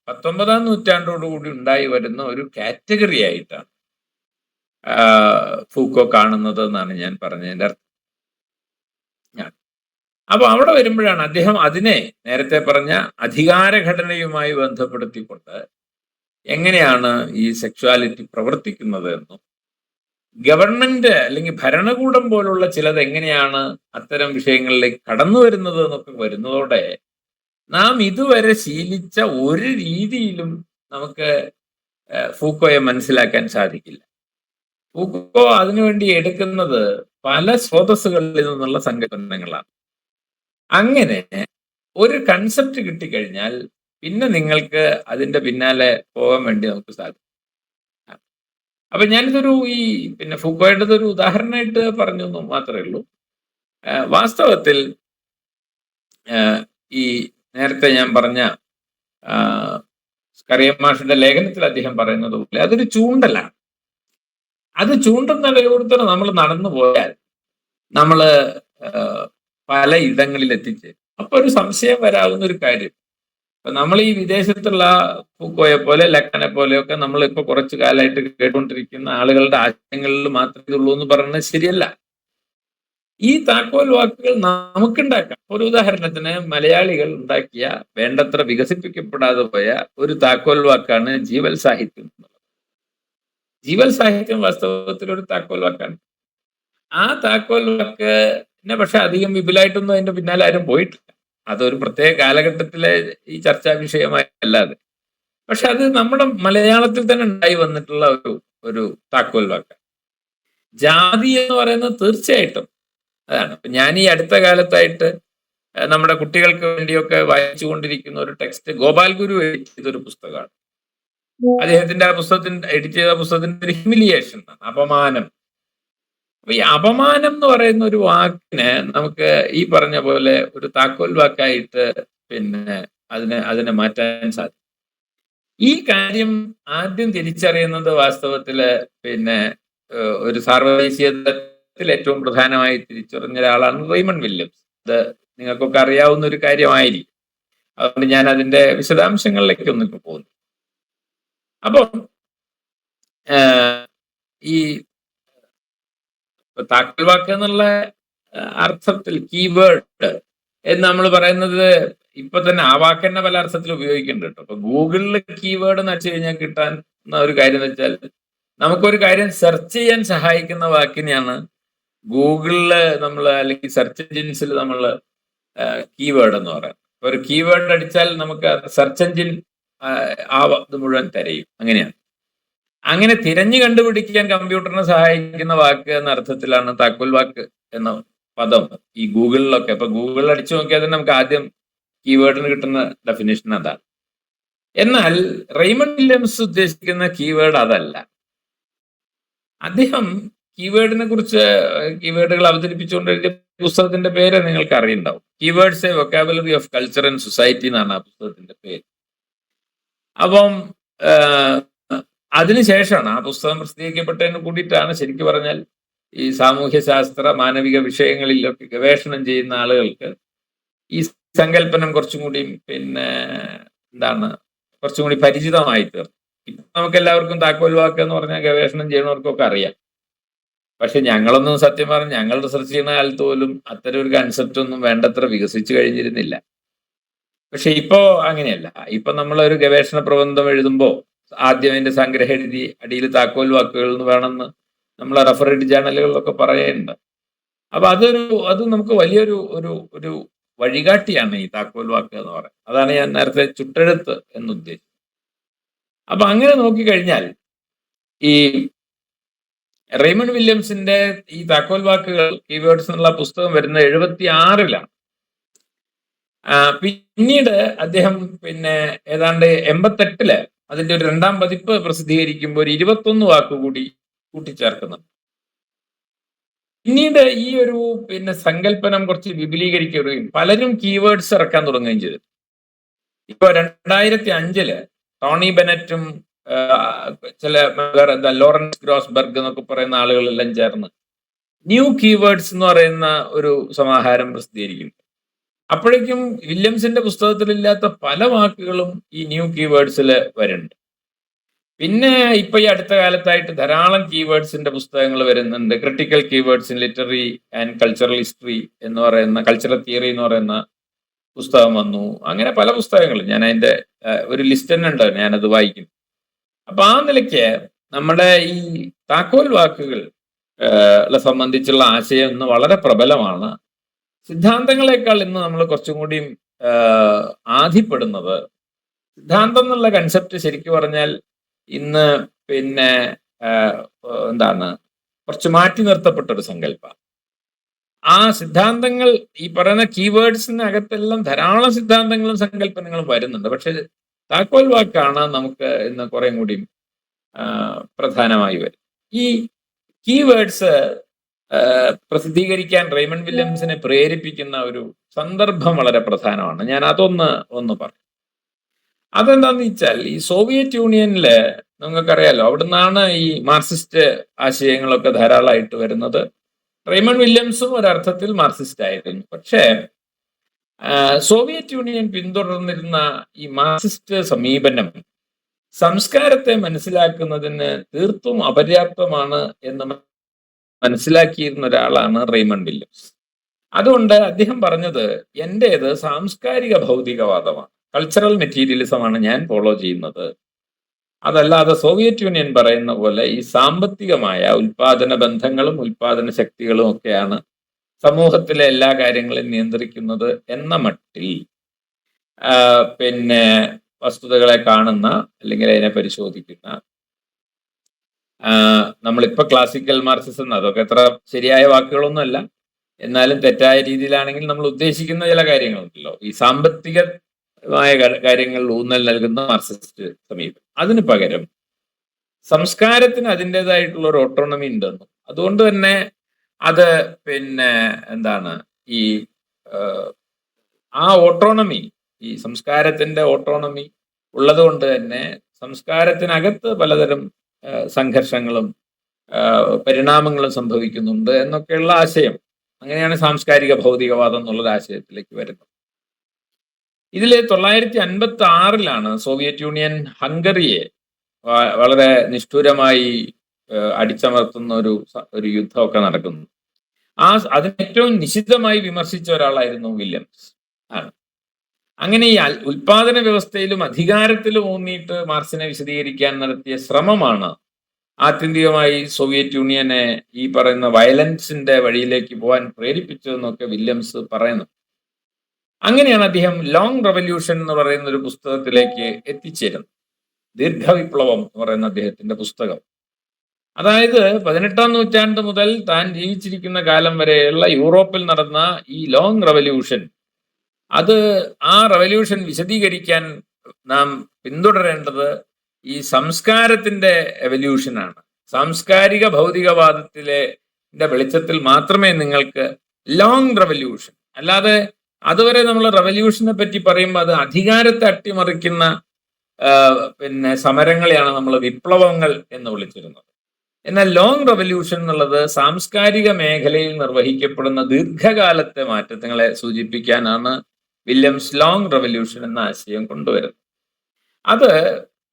19-ാം നൂറ്റാണ്ടോടുകൂടി ഉണ്ടായി വരുന്ന ഒരു കാറ്റഗറി ആയിട്ടാണ് ഫൂക്കോ കാണുന്നത് എന്നാണ് ഞാൻ പറഞ്ഞതിൻ്റെ അർത്ഥം. അപ്പൊ അവിടെ വരുമ്പോഴാണ് അദ്ദേഹം അതിനെ നേരത്തെ പറഞ്ഞ അധികാരഘടനയുമായി ബന്ധപ്പെടുത്തിക്കൊണ്ട് എങ്ങനെയാണ് ഈ സെക്ഷുവാലിറ്റി പ്രവർത്തിക്കുന്നത് എന്നും ഗവൺമെന്റ് അല്ലെങ്കിൽ ഭരണകൂടം പോലുള്ള ചിലത് എങ്ങനെയാണ് അത്തരം വിഷയങ്ങളിലേക്ക് കടന്നു വരുന്നത് എന്നൊക്കെ വരുന്നതോടെ നാം ഇതുവരെ ശീലിച്ച ഒരു രീതിയിലും നമുക്ക് ഫൂക്കോയെ മനസ്സിലാക്കാൻ സാധിക്കില്ല. ഫൂക്കോ അതിനുവേണ്ടി എടുക്കുന്നത് പല സ്രോതസ്സുകളിൽ നിന്നുള്ള സങ്കല്പനങ്ങളാണ്. അങ്ങനെ ഒരു കൺസെപ്റ്റ് കിട്ടിക്കഴിഞ്ഞാൽ പിന്നെ നിങ്ങൾക്ക് അതിന്റെ പിന്നാലെ പോകാൻ വേണ്ടി നമുക്ക് സാധിക്കും. അപ്പൊ ഞാനിതൊരു പിന്നെ ഫൂക്കോയുടേത് ഒരു ഉദാഹരണമായിട്ട് പറഞ്ഞു മാത്രമേ ഉള്ളൂ. വാസ്തവത്തിൽ ഈ നേരത്തെ ഞാൻ പറഞ്ഞ കറിയം മാഷിന്റെ ലേഖനത്തിൽ അദ്ദേഹം പറയുന്നത് പോലെ അതൊരു ചൂണ്ടലാണ്. അത് ചൂണ്ടുന്നിടയോടുത്തന്നെ നമ്മൾ നടന്നു പോയാൽ നമ്മള് പല ഇടങ്ങളിൽ എത്തിച്ചേരും. അപ്പൊ ഒരു സംശയം വരാവുന്ന ഒരു കാര്യം, ഇപ്പൊ നമ്മൾ ഈ വിദേശത്തുള്ള ഫൂക്കോയെ പോലെ ലക്കനെ പോലെയൊക്കെ നമ്മൾ ഇപ്പൊ കുറച്ചു കാലമായിട്ട് കേട്ടുകൊണ്ടിരിക്കുന്ന ആളുകളുടെ ആശയങ്ങളിൽ മാത്രമേ ഇതുള്ളൂ എന്ന് പറയുന്നത് ശരിയല്ല. ഈ താക്കോൽ വാക്കുകൾ നമുക്കുണ്ടാക്കാം. ഒരു ഉദാഹരണത്തിന് മലയാളികൾ ഉണ്ടാക്കിയ വേണ്ടത്ര വികസിപ്പിക്കപ്പെടാതെ പോയ ഒരു താക്കോൽ വാക്കാണ് ജീവൽ സാഹിത്യം. ജീവൽ സാഹിത്യം വാസ്തവത്തിൽ ഒരു താക്കോൽ വാക്കാണ്. ആ താക്കോൽ വാക്കിനെ പക്ഷെ അധികം വിപുലമായിട്ടൊന്നും അതിന്റെ പിന്നാലെ ആരും പോയിട്ടില്ല. അതൊരു പ്രത്യേക കാലഘട്ടത്തിലെ ഈ ചർച്ചാ വിഷയമായി അല്ലാതെ. പക്ഷെ അത് നമ്മുടെ മലയാളത്തിൽ തന്നെ ഉണ്ടായി വന്നിട്ടുള്ള ഒരു താക്കോൽ വാക്കാണ്. ജാതി എന്ന് പറയുന്നത് തീർച്ചയായിട്ടും അതാണ്. ഞാൻ ഈ അടുത്ത കാലത്തായിട്ട് നമ്മുടെ കുട്ടികൾക്ക് വേണ്ടിയൊക്കെ വായിച്ചുകൊണ്ടിരിക്കുന്ന ഒരു ടെക്സ്റ്റ് ഗോപാൽ ഗുരു എഡിറ്റ് ചെയ്തൊരു പുസ്തകമാണ്. അദ്ദേഹത്തിന്റെ ആ പുസ്തകത്തിന്റെ എഡിറ്റ് ചെയ്ത പുസ്തകത്തിന്റെ ഒരു ഹ്യൂമിലിയേഷൻ, അപമാനം. അപ്പൊ ഈ അപമാനം എന്ന് പറയുന്ന ഒരു വാക്കിനെ നമുക്ക് ഈ പറഞ്ഞ പോലെ ഒരു താക്കോൽ വാക്കായിട്ട് പിന്നെ അതിനെ മാറ്റാൻ സാധിക്കും. ഈ കാര്യം ആദ്യം തിരിച്ചറിയുന്നത് വാസ്തവത്തില് പിന്നെ ഒരു സാർവദേശീയ തലത്തിൽ ഏറ്റവും പ്രധാനമായി തിരിച്ചറിഞ്ഞ ഒരാളാണ് റെയ്മണ്ട് വില്യംസ്. ഇത് നിങ്ങൾക്കൊക്കെ അറിയാവുന്ന ഒരു കാര്യമായിരിക്കും. അതുകൊണ്ട് ഞാൻ അതിന്റെ വിശദാംശങ്ങളിലേക്കൊന്നും ഇപ്പൊ പോകുന്നു. അപ്പം ഈ താക്കോൽ വാക്ക് എന്നുള്ള അർത്ഥത്തിൽ കീവേഡ് എന്ന് നമ്മൾ പറയുന്നത് ഇപ്പൊ തന്നെ ആ വാക്ക് തന്നെ പല അർത്ഥത്തിൽ ഉപയോഗിക്കുന്നുണ്ട് കേട്ടോ. അപ്പൊ ഗൂഗിളിൽ കീവേഡ് എന്ന് വെച്ച് കഴിഞ്ഞാൽ കിട്ടാൻ ഒരു കാര്യം എന്ന് വെച്ചാൽ നമുക്കൊരു കാര്യം സെർച്ച് ചെയ്യാൻ സഹായിക്കുന്ന വാക്കിനെയാണ് ഗൂഗിളില് നമ്മൾ അല്ലെങ്കിൽ സെർച്ച് എഞ്ചിൻസിൽ നമ്മൾ കീവേഡ് എന്ന് പറയാം. ഒരു കീവേഡ് അടിച്ചാൽ നമുക്ക് സെർച്ച് എഞ്ചിൻ ഇത് മുഴുവൻ തിരയും. അങ്ങനെയാണ്. അങ്ങനെ തിരഞ്ഞു കണ്ടുപിടിക്കാൻ കമ്പ്യൂട്ടറിനെ സഹായിക്കുന്ന വാക്ക് എന്ന അർത്ഥത്തിലാണ് താക്കോൽ വാക്ക് എന്ന പദം ഈ ഗൂഗിളിലൊക്കെ. അപ്പൊ ഗൂഗിളിൽ അടിച്ചു നോക്കിയാൽ തന്നെ നമുക്ക് ആദ്യം കീവേഡിന് കിട്ടുന്ന ഡെഫിനേഷൻ അതാണ്. എന്നാൽ റെയ്മണ്ട് വില്യംസ് ഉദ്ദേശിക്കുന്ന കീവേഡ് അതല്ല. അദ്ദേഹം കീവേഡുകൾ അവതരിപ്പിച്ചുകൊണ്ട് എഴുതിയ പുസ്തകത്തിന്റെ പേര് നിങ്ങൾക്ക് അറിയുണ്ടാവും. Keywords a vocabulary of culture and society എന്നാണ് ആ പുസ്തകത്തിന്റെ പേര്. അപ്പം അതിനുശേഷമാണ് ആ പുസ്തകം പ്രസിദ്ധീകരിക്കപ്പെട്ടതിന് കൂടിയിട്ടാണ് ശരിക്കും പറഞ്ഞാൽ ഈ സാമൂഹ്യ ശാസ്ത്ര മാനവിക വിഷയങ്ങളിലൊക്കെ ഗവേഷണം ചെയ്യുന്ന ആളുകൾക്ക് ഈ സങ്കല്പനം കുറച്ചും കൂടി പിന്നെ കുറച്ചും കൂടി പരിചിതമായി തീർന്നു. ഇപ്പൊ നമുക്ക് എല്ലാവർക്കും താക്കോൽ വാക്ക് എന്ന് പറഞ്ഞാൽ ഗവേഷണം ചെയ്യുന്നവർക്കൊക്കെ അറിയാം. പക്ഷെ ഞങ്ങളൊന്നും സത്യം പറഞ്ഞ ഞങ്ങൾ റിസർച്ച് ചെയ്യുന്ന കാലത്ത് പോലും അത്തരം ഒരു കൺസെപ്റ്റ് ഒന്നും വേണ്ടത്ര വികസിച്ചു കഴിഞ്ഞിരുന്നില്ല. പക്ഷെ ഇപ്പോ അങ്ങനെയല്ല. ഇപ്പൊ നമ്മളൊരു ഗവേഷണ പ്രബന്ധം എഴുതുമ്പോൾ ആദ്യം അതിന്റെ സംഗ്രഹം എഴുതി അടിയിൽ താക്കോൽ വാക്കുകൾ എന്ന് വേണമെന്ന് നമ്മളെ റെഫറേറ്റ് ജേണലുകളിലൊക്കെ പറയുന്നുണ്ട്. അപ്പൊ അത് നമുക്ക് വലിയൊരു ഒരു വഴികാട്ടിയാണ് ഈ താക്കോൽ വാക്ക് എന്ന് പറയുന്നത്. അതാണ് ഞാൻ നേരത്തെ ചുട്ടെഴുത്ത് എന്നുദ്ദേശിച്ചത്. അപ്പൊ അങ്ങനെ നോക്കിക്കഴിഞ്ഞാൽ ഈ റെയ്മണ്ട് വില്യംസിന്റെ ഈ താക്കോൽ വാക്കുകൾ കീവേഡ്സ് എന്നുള്ള പുസ്തകം വരുന്നത് 76-ലാണ്. പിന്നീട് അദ്ദേഹം പിന്നെ ഏതാണ്ട് 88-ല് അതിന്റെ ഒരു 2ാം പതിപ്പ് പ്രസിദ്ധീകരിക്കുമ്പോൾ ഒരു 21 വാക്കുകൂടി കൂട്ടിച്ചേർക്കുന്നുണ്ട്. പിന്നീട് ഈ ഒരു പിന്നെ സങ്കല്പനം കുറച്ച് വിപുലീകരിക്കുകയും പലരും കീവേഡ്സ് ഇറക്കാൻ തുടങ്ങുകയും ചെയ്തു. ഇപ്പൊ 2005-ല് ടോണി ബെനറ്റും ചില ലോറൻസ് ഗ്രോസ്ബർഗ് എന്നൊക്കെ പറയുന്ന ആളുകളെല്ലാം ചേർന്ന് ന്യൂ കീവേഡ്സ് എന്ന് പറയുന്ന ഒരു സമാഹാരം പ്രസിദ്ധീകരിക്കും. അപ്പോഴേക്കും വില്യംസിന്റെ പുസ്തകത്തിലില്ലാത്ത പല വാക്കുകളും ഈ ന്യൂ കീവേഡ്സിൽ വരുന്നുണ്ട്. പിന്നെ ഇപ്പൊ ഈ അടുത്ത കാലത്തായിട്ട് ധാരാളം കീവേഡ്സിന്റെ പുസ്തകങ്ങൾ വരുന്നുണ്ട്. Critical keywords in literary and cultural history എന്ന് പറയുന്ന കൾച്ചറൽ തിയറി എന്ന് പറയുന്ന പുസ്തകം വന്നു. അങ്ങനെ പല പുസ്തകങ്ങൾ ഞാൻ അതിന്റെ ഒരു ലിസ്റ്റ് തന്നെ ഉണ്ട്, ഞാനത് വായിക്കും. അപ്പൊ ആ നിലയ്ക്ക് നമ്മുടെ ഈ താക്കോൽ വാക്കുകൾ സംബന്ധിച്ചുള്ള ആശയം ഇന്ന് വളരെ പ്രബലമാണ്. സിദ്ധാന്തങ്ങളെക്കാൾ ഇന്ന് നമ്മൾ കുറച്ചും കൂടി ആധിപ്പെടുന്നത് സിദ്ധാന്തം എന്നുള്ള കൺസെപ്റ്റ് ശരിക്കും പറഞ്ഞാൽ ഇന്ന് പിന്നെ കുറച്ച് മാറ്റി നിർത്തപ്പെട്ട ഒരു സങ്കല്പ. ആ സിദ്ധാന്തങ്ങൾ ഈ പറയുന്ന കീവേഡ്സിനകത്തെല്ലാം ധാരാളം സിദ്ധാന്തങ്ങളും സങ്കല്പനങ്ങളും വരുന്നുണ്ട്. പക്ഷെ താക്കോൽ വാക്കാണ് നമുക്ക് ഇന്ന് കുറെ കൂടി പ്രധാനമായി വരും. ഈ കീവേഡ്സ് പ്രസിദ്ധീകരിക്കാൻ റെയ്മണ്ട് വില്യംസിനെ പ്രേരിപ്പിക്കുന്ന ഒരു സന്ദർഭം വളരെ പ്രധാനമാണ്. ഞാൻ അതൊന്ന് പറയും. അതെന്താന്ന് വെച്ചാൽ ഈ സോവിയറ്റ് യൂണിയനില് നിങ്ങൾക്കറിയാലോ, അവിടുന്നാണ് ഈ മാർക്സിസ്റ്റ് ആശയങ്ങളൊക്കെ ധാരാളമായിട്ട് വരുന്നത്. റെയ്മണ്ട് വില്യംസും ഒരർത്ഥത്തിൽ മാർക്സിസ്റ്റ് ആയിരുന്നു. പക്ഷേ സോവിയറ്റ് യൂണിയൻ പിന്തുടർന്നിരുന്ന ഈ മാർക്സിസ്റ്റ് സമീപനം സംസ്കാരത്തെ മനസ്സിലാക്കുന്നതിന് തീർത്തും അപര്യാപ്തമാണ് എന്ന് മനസ്സിലാക്കിയിരുന്ന ഒരാളാണ് റെയ്മണ്ട് വില്യംസ്. അതുകൊണ്ട് അദ്ദേഹം പറഞ്ഞത്, എന്റേത് സാംസ്കാരിക ഭൗതികവാദമാണ്, കൾച്ചറൽ മെറ്റീരിയലിസമാണ് ഞാൻ ഫോളോ ചെയ്യുന്നത്. അതല്ലാതെ സോവിയറ്റ് യൂണിയൻ പറയുന്ന പോലെ ഈ സാമ്പത്തികമായ ഉൽപാദന ബന്ധങ്ങളും ഉൽപാദന ശക്തികളും ഒക്കെയാണ് സമൂഹത്തിലെ എല്ലാ കാര്യങ്ങളും നിയന്ത്രിക്കുന്നത് എന്ന മട്ടിൽ പിന്നെ വസ്തുതകളെ കാണുന്ന അല്ലെങ്കിൽ അതിനെ പരിശോധിക്കുന്ന നമ്മളിപ്പോ ക്ലാസിക്കൽ മാർക്സിസം, അതൊക്കെ എത്ര ശരിയായ വാക്കുകളൊന്നുമല്ല, എന്നാലും തെറ്റായ രീതിയിലാണെങ്കിൽ നമ്മൾ ഉദ്ദേശിക്കുന്ന ചില കാര്യങ്ങളുണ്ടല്ലോ, ഈ സാമ്പത്തികമായ കാര്യങ്ങളിൽ ഊന്നൽ നൽകുന്ന മാർക്സിസ്റ്റ് സമീപനം. അതിന് പകരം സംസ്കാരത്തിന് അതിൻ്റെതായിട്ടുള്ള ഒരു ഓട്ടോണമി ഉണ്ടെന്നും അതുകൊണ്ട് തന്നെ അത് പിന്നെ എന്താണ് ഈ ആ ഓട്ടോണമി, ഈ സംസ്കാരത്തിന്റെ ഓട്ടോണമി ഉള്ളത് കൊണ്ട് തന്നെ സംസ്കാരത്തിനകത്ത് പലതരം സംഘർഷങ്ങളും പരിണാമങ്ങളും സംഭവിക്കുന്നുണ്ട് എന്നൊക്കെയുള്ള ആശയം. അങ്ങനെയാണ് സാംസ്കാരിക ഭൗതികവാദം എന്നുള്ളൊരു ആശയത്തിലേക്ക് വരുന്നത്. ഇതിൽ 1956 സോവിയറ്റ് യൂണിയൻ ഹംഗറിയെ വളരെ നിഷ്ഠുരമായി അടിച്ചമർത്തുന്ന ഒരു യുദ്ധമൊക്കെ നടക്കുന്നു. അതിന് ഏറ്റവും നിശിതമായി വിമർശിച്ച ഒരാളായിരുന്നു വില്യംസ് ആണ്. അങ്ങനെ ഈ ഉൽപാദന വ്യവസ്ഥയിലും അധികാരത്തിലും ഊന്നിയിട്ട് മാർക്സിനെ വിശദീകരിക്കാൻ നടത്തിയ ശ്രമമാണ് ആത്യന്തികമായി സോവിയറ്റ് യൂണിയനെ ഈ പറയുന്ന വയലൻസിന്റെ വഴിയിലേക്ക് പോകാൻ പ്രേരിപ്പിച്ചതെന്നൊക്കെ വില്യംസ് പറയുന്നു. അങ്ങനെയാണ് അദ്ദേഹം ലോങ് റെവല്യൂഷൻ എന്ന് പറയുന്ന ഒരു പുസ്തകത്തിലേക്ക് എത്തിച്ചേരുന്നത്. ദീർഘവിപ്ലവം എന്ന് പറയുന്ന അദ്ദേഹത്തിന്റെ പുസ്തകം. അതായത് 18ാം നൂറ്റാണ്ട് മുതൽ താൻ ജീവിച്ചിരിക്കുന്ന കാലം വരെയുള്ള യൂറോപ്പിൽ നടന്ന ഈ ലോങ് റെവല്യൂഷൻ, ആ റെവല്യൂഷൻ വിശദീകരിക്കാൻ നാം പിന്തുടരേണ്ടത് ഈ സംസ്കാരത്തിന്റെ എവല്യൂഷനാണ്. സാംസ്കാരിക ഭൗതികവാദത്തിലെ വെളിച്ചത്തിൽ മാത്രമേ നിങ്ങൾക്ക് ലോങ് റെവല്യൂഷൻ, അല്ലാതെ അതുവരെ നമ്മൾ റെവല്യൂഷനെ പറ്റി പറയുമ്പോൾ അത് അധികാരത്തെ അട്ടിമറിക്കുന്ന പിന്നെ സമരങ്ങളെയാണ് നമ്മൾ വിപ്ലവങ്ങൾ എന്ന് വിളിച്ചിരുന്നത്. എന്നാൽ ലോങ് റെവല്യൂഷൻ എന്നുള്ളത് സാംസ്കാരിക മേഖലയിൽ നിർവഹിക്കപ്പെടുന്ന ദീർഘകാലത്തെ മാറ്റങ്ങളെ സൂചിപ്പിക്കാനാണ് വില്യംസ് ലോങ് റെവല്യൂഷൻ എന്ന ആശയം കൊണ്ടുവരുന്നത്.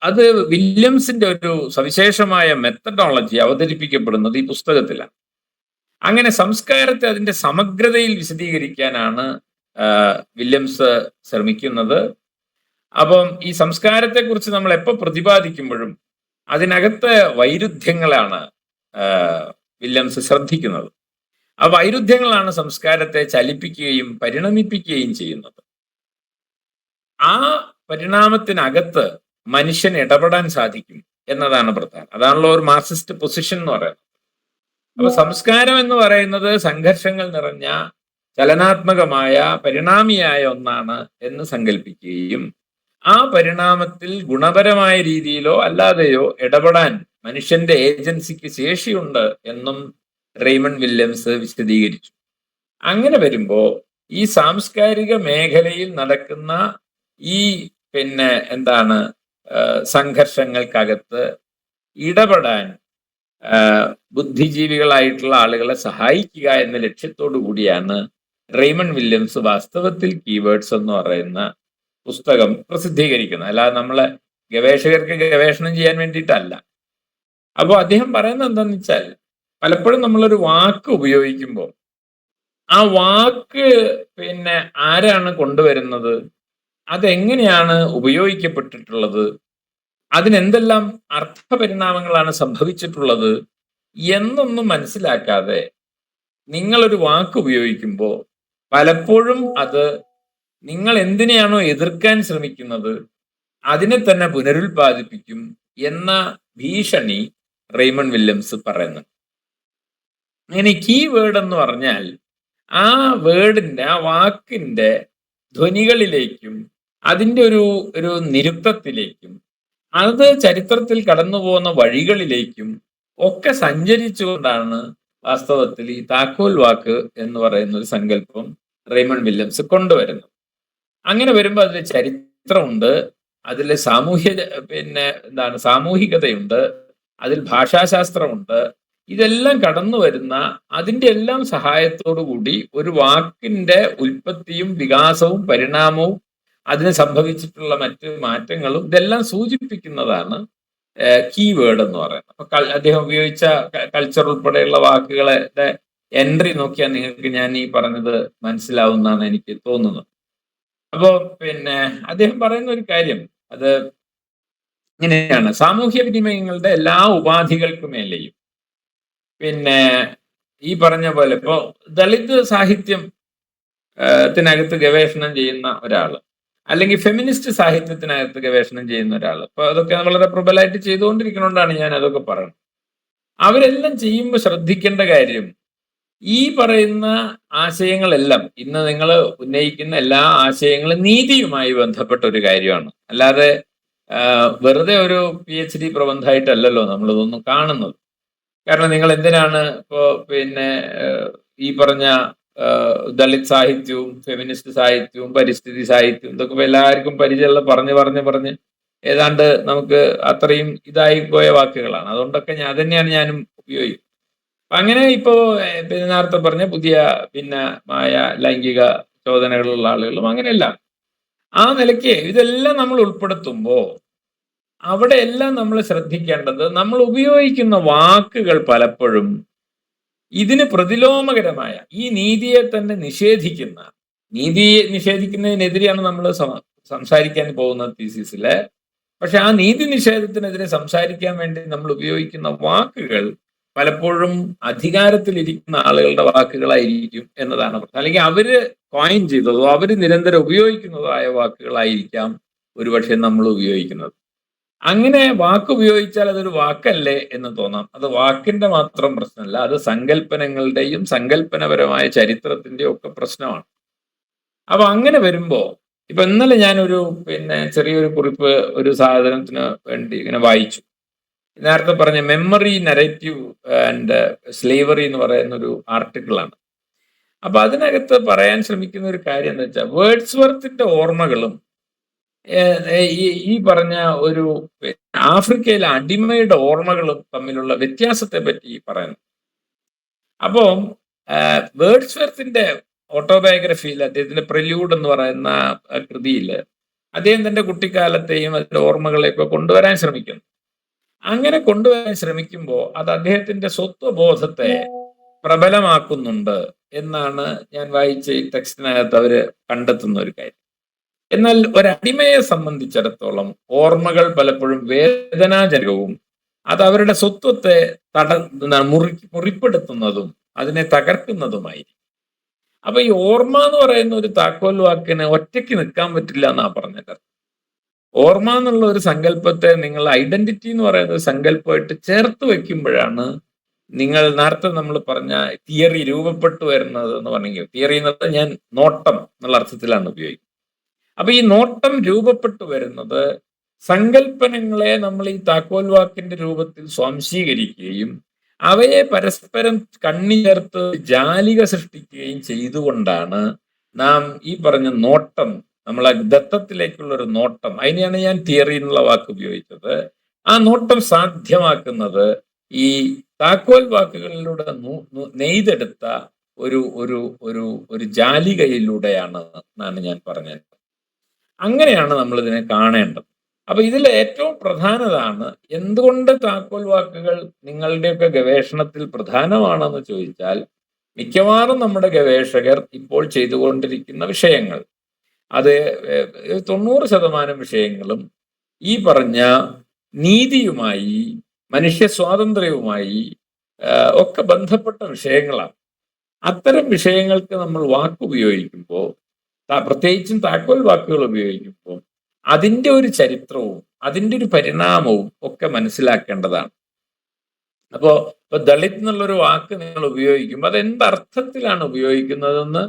അത് വില്യംസിന്റെ ഒരു സവിശേഷമായ മെത്തഡോളജി അവതരിപ്പിക്കപ്പെടുന്നത് ഈ പുസ്തകത്തിലാണ്. അങ്ങനെ സംസ്കാരത്തെ അതിന്റെ സമഗ്രതയിൽ വിശദീകരിക്കാനാണ് വില്യംസ് ശ്രമിക്കുന്നത്. അപ്പം ഈ സംസ്കാരത്തെക്കുറിച്ച് നമ്മൾ എപ്പോൾ പ്രതിപാദിക്കുമ്പോഴും അതിനകത്തെ വൈരുദ്ധ്യങ്ങളാണ് വില്യംസ് ശ്രദ്ധിക്കുന്നത്. ആ വൈരുദ്ധ്യങ്ങളാണ് സംസ്കാരത്തെ ചലിപ്പിക്കുകയും പരിണമിപ്പിക്കുകയും ചെയ്യുന്നത്. ആ പരിണാമത്തിനകത്ത് മനുഷ്യന് ഇടപെടാൻ സാധിക്കും എന്നതാണ് പ്രധാനം. അതാണല്ലോ ഒരു മാർക്സിസ്റ്റ് പൊസിഷൻ എന്ന് പറയുന്നത്. അപ്പൊ സംസ്കാരം എന്ന് പറയുന്നത് സംഘർഷങ്ങൾ നിറഞ്ഞ ചലനാത്മകമായ പരിണാമിയായ ഒന്നാണ് എന്ന് സങ്കല്പിക്കുകയും ആ പരിണാമത്തിൽ ഗുണപരമായ രീതിയിലോ അല്ലാതെയോ ഇടപെടാൻ മനുഷ്യന്റെ ഏജൻസിക്ക് ശേഷിയുണ്ട് എന്നും റെയ്മണ്ട് വില്യംസ് വിശദീകരിച്ചു. അങ്ങനെ വരുമ്പോ ഈ സാംസ്കാരിക മേഖലയിൽ നടക്കുന്ന ഈ സംഘർഷങ്ങൾക്കകത്ത് ഇടപെടാൻ ബുദ്ധിജീവികളായിട്ടുള്ള ആളുകളെ സഹായിക്കുക എന്ന ലക്ഷ്യത്തോടു കൂടിയാണ് റെയ്മണ്ട് വില്യംസ് വാസ്തവത്തിൽ കീവേഡ്സ് എന്ന് പറയുന്ന പുസ്തകം പ്രസിദ്ധീകരിക്കുന്നത്. അല്ലാതെ നമ്മളെ ഗവേഷകർക്ക് ഗവേഷണം ചെയ്യാൻ വേണ്ടിയിട്ടല്ല. അപ്പോൾ അദ്ദേഹം പറയുന്നത് എന്താണെന്ന് വെച്ചാൽ, പലപ്പോഴും നമ്മളൊരു വാക്ക് ഉപയോഗിക്കുമ്പോൾ ആ വാക്ക് ആരാണ് കൊണ്ടുവരുന്നത്, അതെങ്ങനെയാണ് ഉപയോഗിക്കപ്പെട്ടിട്ടുള്ളത്, അതിനെന്തെല്ലാം അർത്ഥപരിണാമങ്ങളാണ് സംഭവിച്ചിട്ടുള്ളത് എന്നൊന്നും മനസ്സിലാക്കാതെ നിങ്ങളൊരു വാക്ക് ഉപയോഗിക്കുമ്പോൾ പലപ്പോഴും അത് നിങ്ങൾ എന്തിനെയാണോ എതിർക്കാൻ ശ്രമിക്കുന്നത് അതിനെ തന്നെ പുനരുൽപാദിപ്പിക്കും എന്ന ഭീഷണി റെയ്മണ്ട് വില്യംസ് പറയുന്നു. അങ്ങനെ കീ വേർഡ് എന്ന് പറഞ്ഞാൽ ആ വേർഡിന്റെ, ആ വാക്കിന്റെ ധ്വനികളിലേക്കും അതിൻ്റെ ഒരു നിരുക്തത്തിലേക്കും അത് ചരിത്രത്തിൽ കടന്നു പോകുന്ന വഴികളിലേക്കും ഒക്കെ സഞ്ചരിച്ചുകൊണ്ടാണ് വാസ്തവത്തിൽ ഈ താക്കോൽ വാക്ക് എന്ന് പറയുന്ന ഒരു സങ്കല്പം റെയ്മണ്ട് വില്യംസ് കൊണ്ടുവരുന്നത്. അങ്ങനെ വരുമ്പോൾ അതിൽ ചരിത്രമുണ്ട്, അതിൽ സാമൂഹികതയുണ്ട്, അതിൽ ഭാഷാശാസ്ത്രമുണ്ട്. ഇതെല്ലാം കടന്നു വരുന്ന, അതിന്റെ എല്ലാം സഹായത്തോടു കൂടി ഒരു വാക്കിന്റെ ഉൽപ്പത്തിയും വികാസവും പരിണാമവും അതിന് സംഭവിച്ചിട്ടുള്ള മറ്റ് മാറ്റങ്ങളും ഇതെല്ലാം സൂചിപ്പിക്കുന്നതാണ് കീവേഡ് എന്ന് പറയുന്നത്. അപ്പൊ അദ്ദേഹം ഉപയോഗിച്ച കൾച്ചർ ഉൾപ്പെടെയുള്ള വാക്കുകളുടെ എൻട്രി നോക്കിയാൽ നിങ്ങൾക്ക് ഞാൻ ഈ പറഞ്ഞത് മനസ്സിലാവുമെന്നാണ് എനിക്ക് തോന്നുന്നത്. അപ്പോ അദ്ദേഹം പറയുന്ന ഒരു കാര്യം അത് ഇങ്ങനെയാണ്: സാമൂഹ്യ വിനിമയങ്ങളുടെ എല്ലാ ഉപാധികൾക്കുമേലെയും ഈ പറഞ്ഞ പോലെ ഇപ്പോ ദളിത് സാഹിത്യം ത്തിനകത്ത് ഗവേഷണം ചെയ്യുന്ന ഒരാള്, അല്ലെങ്കിൽ ഫെമിനിസ്റ്റ് സാഹിത്യത്തിനകത്ത് ഗവേഷണം ചെയ്യുന്ന ഒരാൾ, അപ്പൊ അതൊക്കെ വളരെ പ്രബലമായിട്ട് ചെയ്തുകൊണ്ടിരിക്കുന്നതുകൊണ്ടാണ് ഞാൻ അതൊക്കെ പറയുന്നത്. അവരെല്ലാം ചെയ്യുമ്പോൾ ശ്രദ്ധിക്കേണ്ട കാര്യം, ഈ പറയുന്ന ആശയങ്ങളെല്ലാം, ഇന്ന് നിങ്ങൾ ഉന്നയിക്കുന്ന എല്ലാ ആശയങ്ങളും നീതിയുമായി ബന്ധപ്പെട്ട ഒരു കാര്യമാണ്. അല്ലാതെ വെറുതെ ഒരു PhD പ്രബന്ധമായിട്ടല്ലല്ലോ നമ്മളിതൊന്നും കാണുന്നത്. കാരണം നിങ്ങൾ എന്തിനാണ് ഇപ്പോ ഈ പറഞ്ഞ ദളിത് സാഹിത്യവും ഫെമിനിസ്റ്റ് സാഹിത്യവും പരിസ്ഥിതി സാഹിത്യവും ഇതൊക്കെ എല്ലാവർക്കും പരിചയമുള്ള പറഞ്ഞ് ഏതാണ്ട് നമുക്ക് അത്രയും ഇതായി പോയ വാക്കുകളാണ്. അതുകൊണ്ടൊക്കെ തന്നെയാണ് ഞാനും ഉപയോഗിക്കുന്നത്. അപ്പൊ അങ്ങനെ ഇപ്പോ നേരത്തെ പറഞ്ഞ പുതിയ ഭിന്നമായ ലൈംഗിക ചോദനകളുള്ള ആളുകളും അങ്ങനെയെല്ലാം ആ നിലയ്ക്ക് ഇതെല്ലാം നമ്മൾ ഉൾപ്പെടുത്തുമ്പോ അവിടെയെല്ലാം നമ്മൾ ശ്രദ്ധിക്കേണ്ടത്, നമ്മൾ ഉപയോഗിക്കുന്ന വാക്കുകൾ പലപ്പോഴും ഇതിന് പ്രതിലോമകരമായ, ഈ നീതിയെ തന്നെ നീതിയെ നിഷേധിക്കുന്നതിനെതിരെയാണ് നമ്മൾ സംസാരിക്കാൻ പോകുന്ന തീസിസില്. പക്ഷെ ആ നീതി നിഷേധത്തിനെതിരെ സംസാരിക്കാൻ വേണ്ടി നമ്മൾ ഉപയോഗിക്കുന്ന വാക്കുകൾ പലപ്പോഴും അധികാരത്തിലിരിക്കുന്ന ആളുകളുടെ വാക്കുകളായിരിക്കും എന്നതാണ് പ്രശ്നം. അല്ലെങ്കിൽ അവര് കോയിൻ ചെയ്തതോ അവര് നിരന്തരം ഉപയോഗിക്കുന്നതോ ആയ വാക്കുകളായിരിക്കാം ഒരുപക്ഷെ നമ്മൾ ഉപയോഗിക്കുന്നത്. അങ്ങനെ വാക്ക് ഉപയോഗിച്ചാൽ അതൊരു വാക്കല്ലേ എന്ന് തോന്നാം. അത് വാക്കിന്റെ മാത്രം പ്രശ്നമല്ല, അത് സങ്കല്പനങ്ങളുടെയും സങ്കല്പനപരമായ ചരിത്രത്തിന്റെയും ഒക്കെ പ്രശ്നമാണ്. അപ്പൊ അങ്ങനെ വരുമ്പോ ഇപ്പൊ ഇന്നലെ ഞാനൊരു ചെറിയൊരു കുറിപ്പ് ഒരു സാധനത്തിന് വേണ്ടി ഇങ്ങനെ വായിച്ചു. നേരത്തെ പറഞ്ഞ മെമ്മറി നരേറ്റീവ് ആൻഡ് സ്ലേവറി എന്ന് പറയുന്ന ഒരു ആർട്ടിക്കിളാണ്. അപ്പൊ അതിനകത്ത് പറയാൻ ശ്രമിക്കുന്ന ഒരു കാര്യം എന്ന് വെച്ചാൽ, വേർഡ്സ്വർത്തിന്റെ ഓർമ്മകളും ഈ പറഞ്ഞ ഒരു ആഫ്രിക്കയിലെ അടിമയുടെ ഓർമ്മകളും തമ്മിലുള്ള വ്യത്യാസത്തെ പറ്റി പറയുന്നു. അപ്പോൾ വേർഡ്സ്വർത്തിന്റെ ഓട്ടോബയോഗ്രഫിയിൽ, അദ്ദേഹത്തിന്റെ പ്രില്യൂഡ് എന്ന് പറയുന്ന കൃതിയിൽ അദ്ദേഹം തന്റെ കുട്ടിക്കാലത്തെയും അതിന്റെ ഓർമ്മകളെയൊക്കെ കൊണ്ടുവരാൻ ശ്രമിക്കുന്നു. അങ്ങനെ കൊണ്ടുവരാൻ ശ്രമിക്കുമ്പോൾ അത് അദ്ദേഹത്തിന്റെ സ്വത്വബോധത്തെ പ്രബലമാക്കുന്നുണ്ട് എന്നാണ് ഞാൻ വായിച്ച ഈ ടെക്സ്റ്റിനകത്ത് അവര് കണ്ടെത്തുന്ന ഒരു കാര്യം. എന്നാൽ ഒരടിമയെ സംബന്ധിച്ചിടത്തോളം ഓർമ്മകൾ പലപ്പോഴും വേദനാജനകവും അത് അവരുടെ സ്വത്വത്തെ മുറിപ്പെടുത്തുന്നതും അതിനെ തകർക്കുന്നതുമായിരിക്കും. അപ്പൊ ഈ ഓർമ്മ എന്ന് പറയുന്ന ഒരു താക്കോൽ വാക്കിന് ഒറ്റയ്ക്ക് നിൽക്കാൻ പറ്റില്ല എന്നാ പറഞ്ഞത്. ഓർമ്മ എന്നുള്ള ഒരു സങ്കല്പത്തെ നിങ്ങൾ ഐഡന്റിറ്റി എന്ന് പറയുന്ന സങ്കല്പമായിട്ട് ചേർത്ത് വെക്കുമ്പോഴാണ് നിങ്ങൾ നേരത്തെ നമ്മൾ പറഞ്ഞ തിയറി രൂപപ്പെട്ടു വരുന്നത് എന്ന് പറഞ്ഞെങ്കിൽ, തിയറി എന്നുള്ളത് ഞാൻ നോട്ടം എന്നുള്ള അർത്ഥത്തിലാണ് ഉപയോഗിക്കുന്നത്. അപ്പൊ ഈ നോട്ടം രൂപപ്പെട്ടു വരുന്നത് സങ്കല്പനങ്ങളെ നമ്മൾ ഈ താക്കോൽ വാക്കിന്റെ രൂപത്തിൽ സ്വാംശീകരിക്കുകയും അവയെ പരസ്പരം കണ്ണിചേർത്ത് ജാലിക സൃഷ്ടിക്കുകയും ചെയ്തുകൊണ്ടാണ് നാം ഈ പറഞ്ഞ നോട്ടം, നമ്മളെ ദത്തത്തിലേക്കുള്ള ഒരു നോട്ടം, അതിനെയാണ് ഞാൻ തിയറി എന്നുള്ള വാക്ക് ഉപയോഗിച്ചത്. ആ നോട്ടം സാധ്യമാക്കുന്നത് ഈ താക്കോൽ വാക്കുകളിലൂടെ നെയ്തെടുത്ത ഒരു ഒരു ഒരു ഒരു ജാലികയിലൂടെയാണ് എന്നാണ് ഞാൻ പറഞ്ഞത്. അങ്ങനെയാണ് നമ്മൾ ഇതിനെ കാണേണ്ടത്. അപ്പൊ ഇതിൽ ഏറ്റവും പ്രധാനതാണ്, എന്തുകൊണ്ട് താക്കോൽ വാക്കുകൾ നിങ്ങളുടെയൊക്കെ ഗവേഷണത്തിൽ പ്രധാനമാണെന്ന് ചോദിച്ചാൽ, മിക്കവാറും നമ്മുടെ ഗവേഷകർ ഇപ്പോൾ ചെയ്തുകൊണ്ടിരിക്കുന്ന വിഷയങ്ങൾ, അത് 90% വിഷയങ്ങളും ഈ പറഞ്ഞ നീതിയുമായി മനുഷ്യ സ്വാതന്ത്ര്യവുമായി ഒക്കെ ബന്ധപ്പെട്ട വിഷയങ്ങളാണ്. അത്തരം വിഷയങ്ങൾക്ക് നമ്മൾ വാക്ക് ഉപയോഗിക്കുമ്പോൾ, പ്രത്യേകിച്ചും താക്കോൽ വാക്കുകൾ ഉപയോഗിക്കുമ്പോൾ അതിൻ്റെ ഒരു ചരിത്രവും അതിൻ്റെ ഒരു പരിണാമവും ഒക്കെ മനസ്സിലാക്കേണ്ടതാണ്. ഇപ്പൊ ദളിത് എന്നുള്ളൊരു വാക്ക് നിങ്ങൾ ഉപയോഗിക്കുമ്പോൾ അത് എന്തർത്ഥത്തിലാണ് ഉപയോഗിക്കുന്നതെന്ന്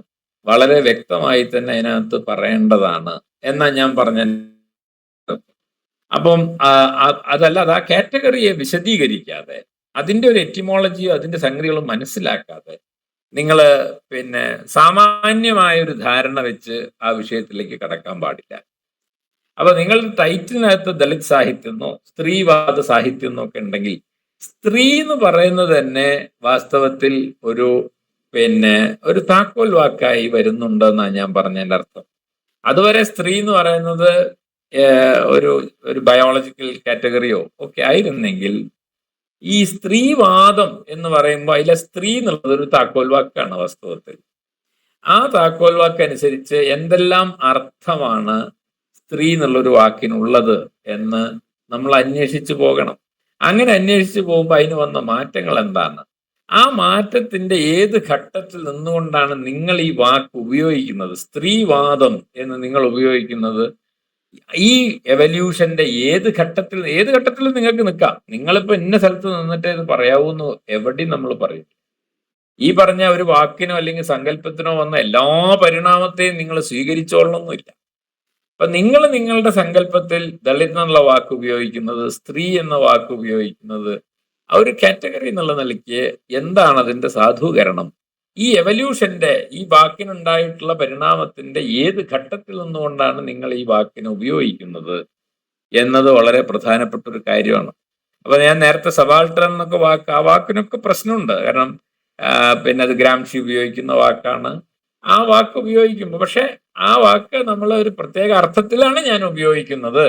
വളരെ വ്യക്തമായി തന്നെ അതിനകത്ത് പറയേണ്ടതാണ് എന്നാ ഞാൻ പറഞ്ഞ. അപ്പം അതല്ലാതെ ആ കാറ്റഗറിയെ വിശദീകരിക്കാതെ, അതിൻ്റെ ഒരു എറ്റിമോളജിയോ അതിൻ്റെ സംഗതികളും മനസ്സിലാക്കാതെ നിങ്ങൾ സാമാന്യമായ ഒരു ധാരണ വെച്ച് ആ വിഷയത്തിലേക്ക് കടക്കാൻ പാടില്ല. അപ്പൊ നിങ്ങൾ ടൈറ്റിലിനകത്ത് ദളിത് സാഹിത്യം എന്നോ സ്ത്രീവാദ സാഹിത്യം എന്നൊക്കെ ഉണ്ടെങ്കിൽ സ്ത്രീ എന്ന് പറയുന്നത് തന്നെ വാസ്തവത്തിൽ ഒരു ഒരു താക്കോൽ വാക്കായി വരുന്നുണ്ടെന്നാണ് ഞാൻ പറഞ്ഞതിന്റെ അർത്ഥം. അതുവരെ സ്ത്രീ എന്ന് പറയുന്നത് ഒരു ഒരു ബയോളജിക്കൽ കാറ്റഗറിയോ ഒക്കെ ആയിരുന്നെങ്കിൽ ഈ സ്ത്രീവാദം എന്ന് പറയുമ്പോൾ അതിലെ സ്ത്രീ എന്നുള്ളത് ഒരു താക്കോൽ വാക്കാണ് വാസ്തവത്തിൽ. ആ താക്കോൽ വാക്ക് അനുസരിച്ച് എന്തെല്ലാം അർത്ഥമാണ് സ്ത്രീ എന്നുള്ളൊരു വാക്കിനുള്ളത് എന്ന് നമ്മൾ അന്വേഷിച്ചു പോകണം. അങ്ങനെ അന്വേഷിച്ചു പോകുമ്പോൾ അതിന് വന്ന മാറ്റങ്ങൾ എന്താണ്, ആ മാറ്റത്തിന്റെ ഏത് ഘട്ടത്തിൽ നിന്നുകൊണ്ടാണ് നിങ്ങൾ ഈ വാക്ക് ഉപയോഗിക്കുന്നത്, സ്ത്രീവാദം എന്ന് നിങ്ങൾ ഉപയോഗിക്കുന്നത്, ഈ എവല്യൂഷന്റെ ഏത് ഘട്ടത്തിൽ നിങ്ങൾക്ക് നിൽക്കാം. നിങ്ങളിപ്പോ ഇന്ന സ്ഥലത്ത് നിന്നിട്ട് ഇത് പറയാവൂന്ന് എവിടെയും നമ്മൾ പറയും. ഈ പറഞ്ഞ ഒരു വാക്കിനോ അല്ലെങ്കിൽ സങ്കല്പത്തിനോ വന്ന എല്ലാ പരിണാമത്തെയും നിങ്ങൾ സ്വീകരിച്ചോളണമെന്നില്ല. അപ്പൊ നിങ്ങൾ നിങ്ങളുടെ സങ്കല്പത്തിൽ ദളിത് എന്നുള്ള വാക്ക് ഉപയോഗിക്കുന്നത്, സ്ത്രീ എന്ന വാക്ക് ഉപയോഗിക്കുന്നത് ആ ഒരു കാറ്റഗറി എന്നുള്ള നിലയ്ക്ക് എന്താണ് അതിന്റെ സാധൂകരണം, ഈ എവല്യൂഷന്റെ ഈ വാക്കിനുണ്ടായിട്ടുള്ള പരിണാമത്തിന്റെ ഏത് ഘട്ടത്തിൽ നിന്നുകൊണ്ടാണ് നിങ്ങൾ ഈ വാക്കിനെ ഉപയോഗിക്കുന്നത് എന്നത് വളരെ പ്രധാനപ്പെട്ട ഒരു കാര്യമാണ്. അപ്പൊ ഞാൻ നേരത്തെ സബാൾട്ടൻ എന്നൊക്കെ വാക്ക്, ആ വാക്കിനൊക്കെ പ്രശ്നമുണ്ട്. കാരണം അത് ഗ്രാംഷി ഉപയോഗിക്കുന്ന വാക്കാണ്. ആ വാക്ക് ഉപയോഗിക്കുമ്പോൾ പക്ഷെ ആ വാക്ക് നമ്മൾ ഒരു പ്രത്യേക അർത്ഥത്തിലാണ് ഞാൻ ഉപയോഗിക്കുന്നത്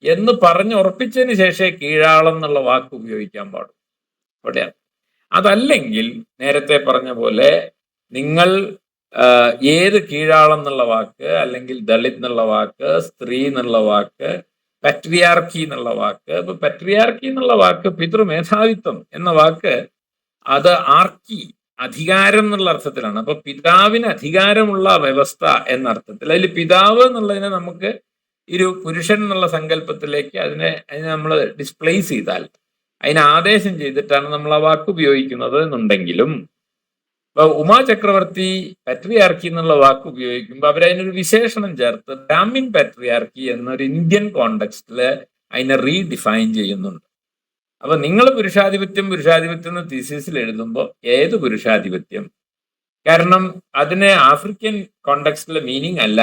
എന്ന് പറഞ്ഞ് ഉറപ്പിച്ചതിന് ശേഷമേ കീഴാളം എന്നുള്ള വാക്ക് ഉപയോഗിക്കാൻ പാടും. അവിടെയാണ്. അതല്ലെങ്കിൽ നേരത്തെ പറഞ്ഞ പോലെ നിങ്ങൾ ഏത് കീഴാളം എന്നുള്ള വാക്ക്, അല്ലെങ്കിൽ ദളിത് എന്നുള്ള വാക്ക്, സ്ത്രീ എന്നുള്ള വാക്ക്, പാട്രിയാർക്കി എന്നുള്ള വാക്ക്. ഇപ്പൊ പാട്രിയാർക്കി എന്നുള്ള വാക്ക് പിതൃമേധാവിത്വം എന്ന വാക്ക് അത് ആർക്കി അധികാരം എന്നുള്ള അർത്ഥത്തിലാണ്. അപ്പൊ പിതാവിന് അധികാരമുള്ള വ്യവസ്ഥ എന്ന അർത്ഥത്തിൽ അതിൽ പിതാവ് എന്നുള്ളതിനെ നമുക്ക് ഒരു പുരുഷൻ എന്നുള്ള സങ്കല്പത്തിലേക്ക് അതിനെ നമ്മൾ ഡിസ്പ്ലേസ് ചെയ്താൽ, അതിനെ ആദേശം ചെയ്തിട്ടാണ് നമ്മൾ ആ വാക്ക് ഉപയോഗിക്കുന്നത് എന്നുണ്ടെങ്കിലും, ഇപ്പൊ ഉമാ ചക്രവർത്തി പാട്രിയാർക്കി എന്നുള്ള വാക്ക് ഉപയോഗിക്കുമ്പോൾ അവരതിനൊരു വിശേഷണം ചേർത്ത് ബ്രാഹ്മിൻ പാട്രിയാർക്കി എന്നൊരു ഇന്ത്യൻ കോണ്ടെക്സ്റ്റില് അതിനെ റീഡിഫൈൻ ചെയ്യുന്നുണ്ട്. അപ്പൊ നിങ്ങൾ പുരുഷാധിപത്യം എന്ന് തീസിസിൽ എഴുതുമ്പോൾ ഏത് പുരുഷാധിപത്യം? കാരണം അതിന് ആഫ്രിക്കൻ കോണ്ടെക്സ്റ്റിലെ മീനിങ് അല്ല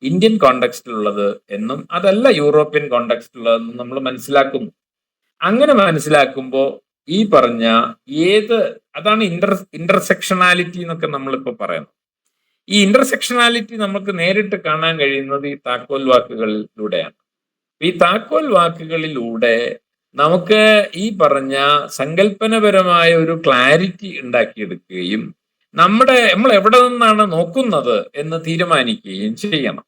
ഇന്ത്യൻ കോണ്ടെക്സ്റ്റിലുള്ളത് എന്നും അതല്ല യൂറോപ്യൻ കോണ്ടെക്സ്റ്റിലുള്ളതെന്നും നമ്മൾ മനസ്സിലാക്കുന്നു. അങ്ങനെ മനസ്സിലാക്കുമ്പോൾ ഈ പറഞ്ഞ അതാണ് ഇന്റർസെക്ഷനാലിറ്റി എന്നൊക്കെ നമ്മളിപ്പോ പറയുന്നത്. ഈ ഇന്റർസെക്ഷനാലിറ്റി നമുക്ക് നേരിട്ട് കാണാൻ കഴിയുന്നത് ഈ താക്കോൽ വാക്കുകളിലൂടെയാണ്. ഈ താക്കോൽ വാക്കുകളിലൂടെ നമുക്ക് ഈ പറഞ്ഞ സങ്കല്പനപരമായ ഒരു ക്ലാരിറ്റി ഉണ്ടാക്കിയെടുക്കുകയും നമ്മൾ എവിടെ നിന്നാണ് നോക്കുന്നത് എന്ന് തീരുമാനിക്കുകയും ചെയ്യണം.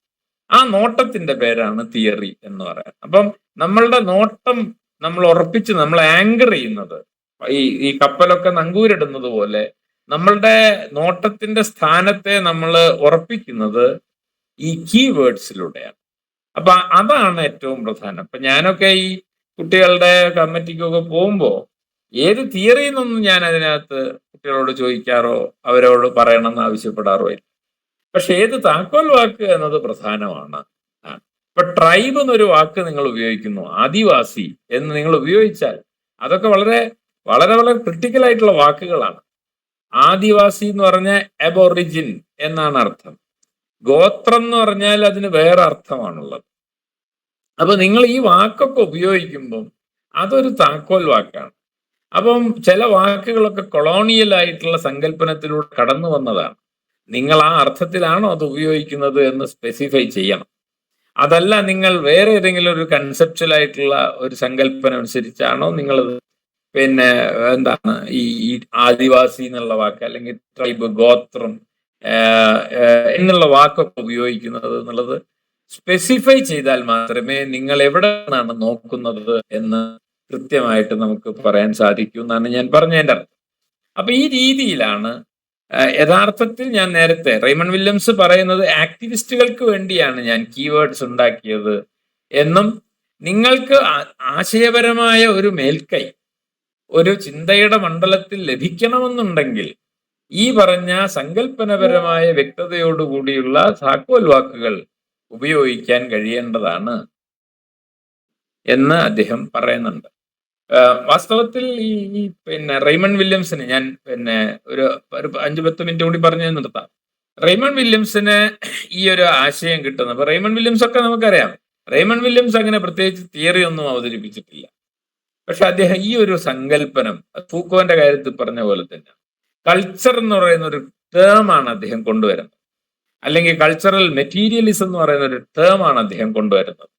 ആ നോട്ടത്തിന്റെ പേരാണ് തിയറി എന്ന് പറയാം. അപ്പം നമ്മളുടെ നോട്ടം നമ്മൾ ഉറപ്പിച്ച് നമ്മൾ ആങ്കർ ചെയ്യുന്നത്, ഈ കപ്പലൊക്കെ നങ്കൂരിടുന്നത് പോലെ നമ്മളുടെ നോട്ടത്തിന്റെ സ്ഥാനത്തെ നമ്മൾ ഉറപ്പിക്കുന്നത് ഈ കീവേഡ്സിലൂടെയാണ്. അപ്പൊ അതാണ് ഏറ്റവും പ്രധാനം. അപ്പൊ ഞാനൊക്കെ ഈ കുട്ടികളുടെ കമ്മിറ്റിക്കൊക്കെ പോകുമ്പോൾ ഏത് തിയറി എന്നൊന്നും ഞാൻ അതിനകത്ത് കുട്ടികളോട് ചോദിക്കാറോ അവരോട് പറയണമെന്ന് ആവശ്യപ്പെടാറോ ഇല്ല. പക്ഷെ ഏത് താക്കോൽ വാക്ക് എന്നത് പ്രധാനമാണ്. ഇപ്പൊ ട്രൈബ് എന്നൊരു വാക്ക് നിങ്ങൾ ഉപയോഗിക്കുന്നു, ആദിവാസി എന്ന് നിങ്ങൾ ഉപയോഗിച്ചാൽ അതൊക്കെ വളരെ വളരെ വളരെ ക്രിട്ടിക്കൽ ആയിട്ടുള്ള വാക്കുകളാണ്. ആദിവാസി എന്ന് പറഞ്ഞാൽ അബോറിജിൻ എന്നാണ് അർത്ഥം. ഗോത്രം എന്ന് പറഞ്ഞാൽ അതിന് വേറെ അർത്ഥമാണുള്ളത്. അപ്പൊ നിങ്ങൾ ഈ വാക്കൊക്കെ ഉപയോഗിക്കുമ്പം അതൊരു താക്കോൽ വാക്കാണ്. അപ്പം ചില വാക്കുകളൊക്കെ കൊളോണിയൽ ആയിട്ടുള്ള സങ്കല്പനത്തിലൂടെ കടന്നു വന്നതാണ്. നിങ്ങൾ ആ അർത്ഥത്തിലാണോ അത് ഉപയോഗിക്കുന്നത് എന്ന് സ്പെസിഫൈ ചെയ്യണം. അതല്ല നിങ്ങൾ വേറെ ഏതെങ്കിലും ഒരു കൺസെപ്ച്വൽ ആയിട്ടുള്ള ഒരു സങ്കല്പനം അനുസരിച്ചാണോ നിങ്ങൾ എന്താണ് ഈ ആദിവാസി എന്നുള്ള വാക്ക് അല്ലെങ്കിൽ ട്രൈബ്, ഗോത്രം എന്നുള്ള വാക്കൊക്കെ ഉപയോഗിക്കുന്നത് എന്നുള്ളത് സ്പെസിഫൈ ചെയ്താൽ മാത്രമേ നിങ്ങൾ എവിടെ നിന്നാണ് നോക്കുന്നത് എന്ന് കൃത്യമായിട്ട് നമുക്ക് പറയാൻ സാധിക്കൂ എന്നാണ് ഞാൻ പറഞ്ഞതിൻ്റെ അർത്ഥം. അപ്പൊ ഈ രീതിയിലാണ് യഥാർത്ഥത്തിൽ ഞാൻ നേരത്തെ റെയ്മണ്ട് വില്യംസ് പറയുന്നത് ആക്ടിവിസ്റ്റുകൾക്ക് വേണ്ടിയാണ് ഞാൻ കീവേഡ്സ് ഉണ്ടാക്കിയത് എന്നും, നിങ്ങൾക്ക് ആശയപരമായ ഒരു മേൽക്കൈ ഒരു ചിന്തയുടെ മണ്ഡലത്തിൽ ലഭിക്കണമെന്നുണ്ടെങ്കിൽ ഈ പറഞ്ഞ സങ്കല്പനപരമായ വ്യക്തതയോടുകൂടിയുള്ള താക്കോൽ വാക്കുകൾ ഉപയോഗിക്കാൻ കഴിയേണ്ടതാണ് എന്ന് അദ്ദേഹം പറയുന്നുണ്ട്. വാസ്തവത്തിൽ ഈ റെയ്മണ്ട് വില്യംസിന് ഞാൻ ഒരു 5-10 മിനിറ്റ് കൂടി പറഞ്ഞു നിർത്താം. റെയ്മണ്ട് വില്യംസിന് ഈ ഒരു ആശയം കിട്ടുന്നത്, അപ്പൊ റെയ്മണ്ട് വില്യംസ് ഒക്കെ നമുക്കറിയാം റെയ്മണ്ട് വില്യംസ് അങ്ങനെ പ്രത്യേകിച്ച് തിയറി ഒന്നും അവതരിപ്പിച്ചിട്ടില്ല. പക്ഷെ അദ്ദേഹം ഈ ഒരു സങ്കല്പനം ഫൂക്കോന്റെ കാര്യത്തിൽ പറഞ്ഞ പോലെ തന്നെ കൾച്ചർ എന്ന് പറയുന്ന ഒരു ടേം ആണ് അദ്ദേഹം കൊണ്ടുവരുന്നത്. അല്ലെങ്കിൽ കൾച്ചറൽ മെറ്റീരിയലിസം എന്ന് പറയുന്ന ഒരു ടേം ആണ് അദ്ദേഹം കൊണ്ടുവരുന്നത്.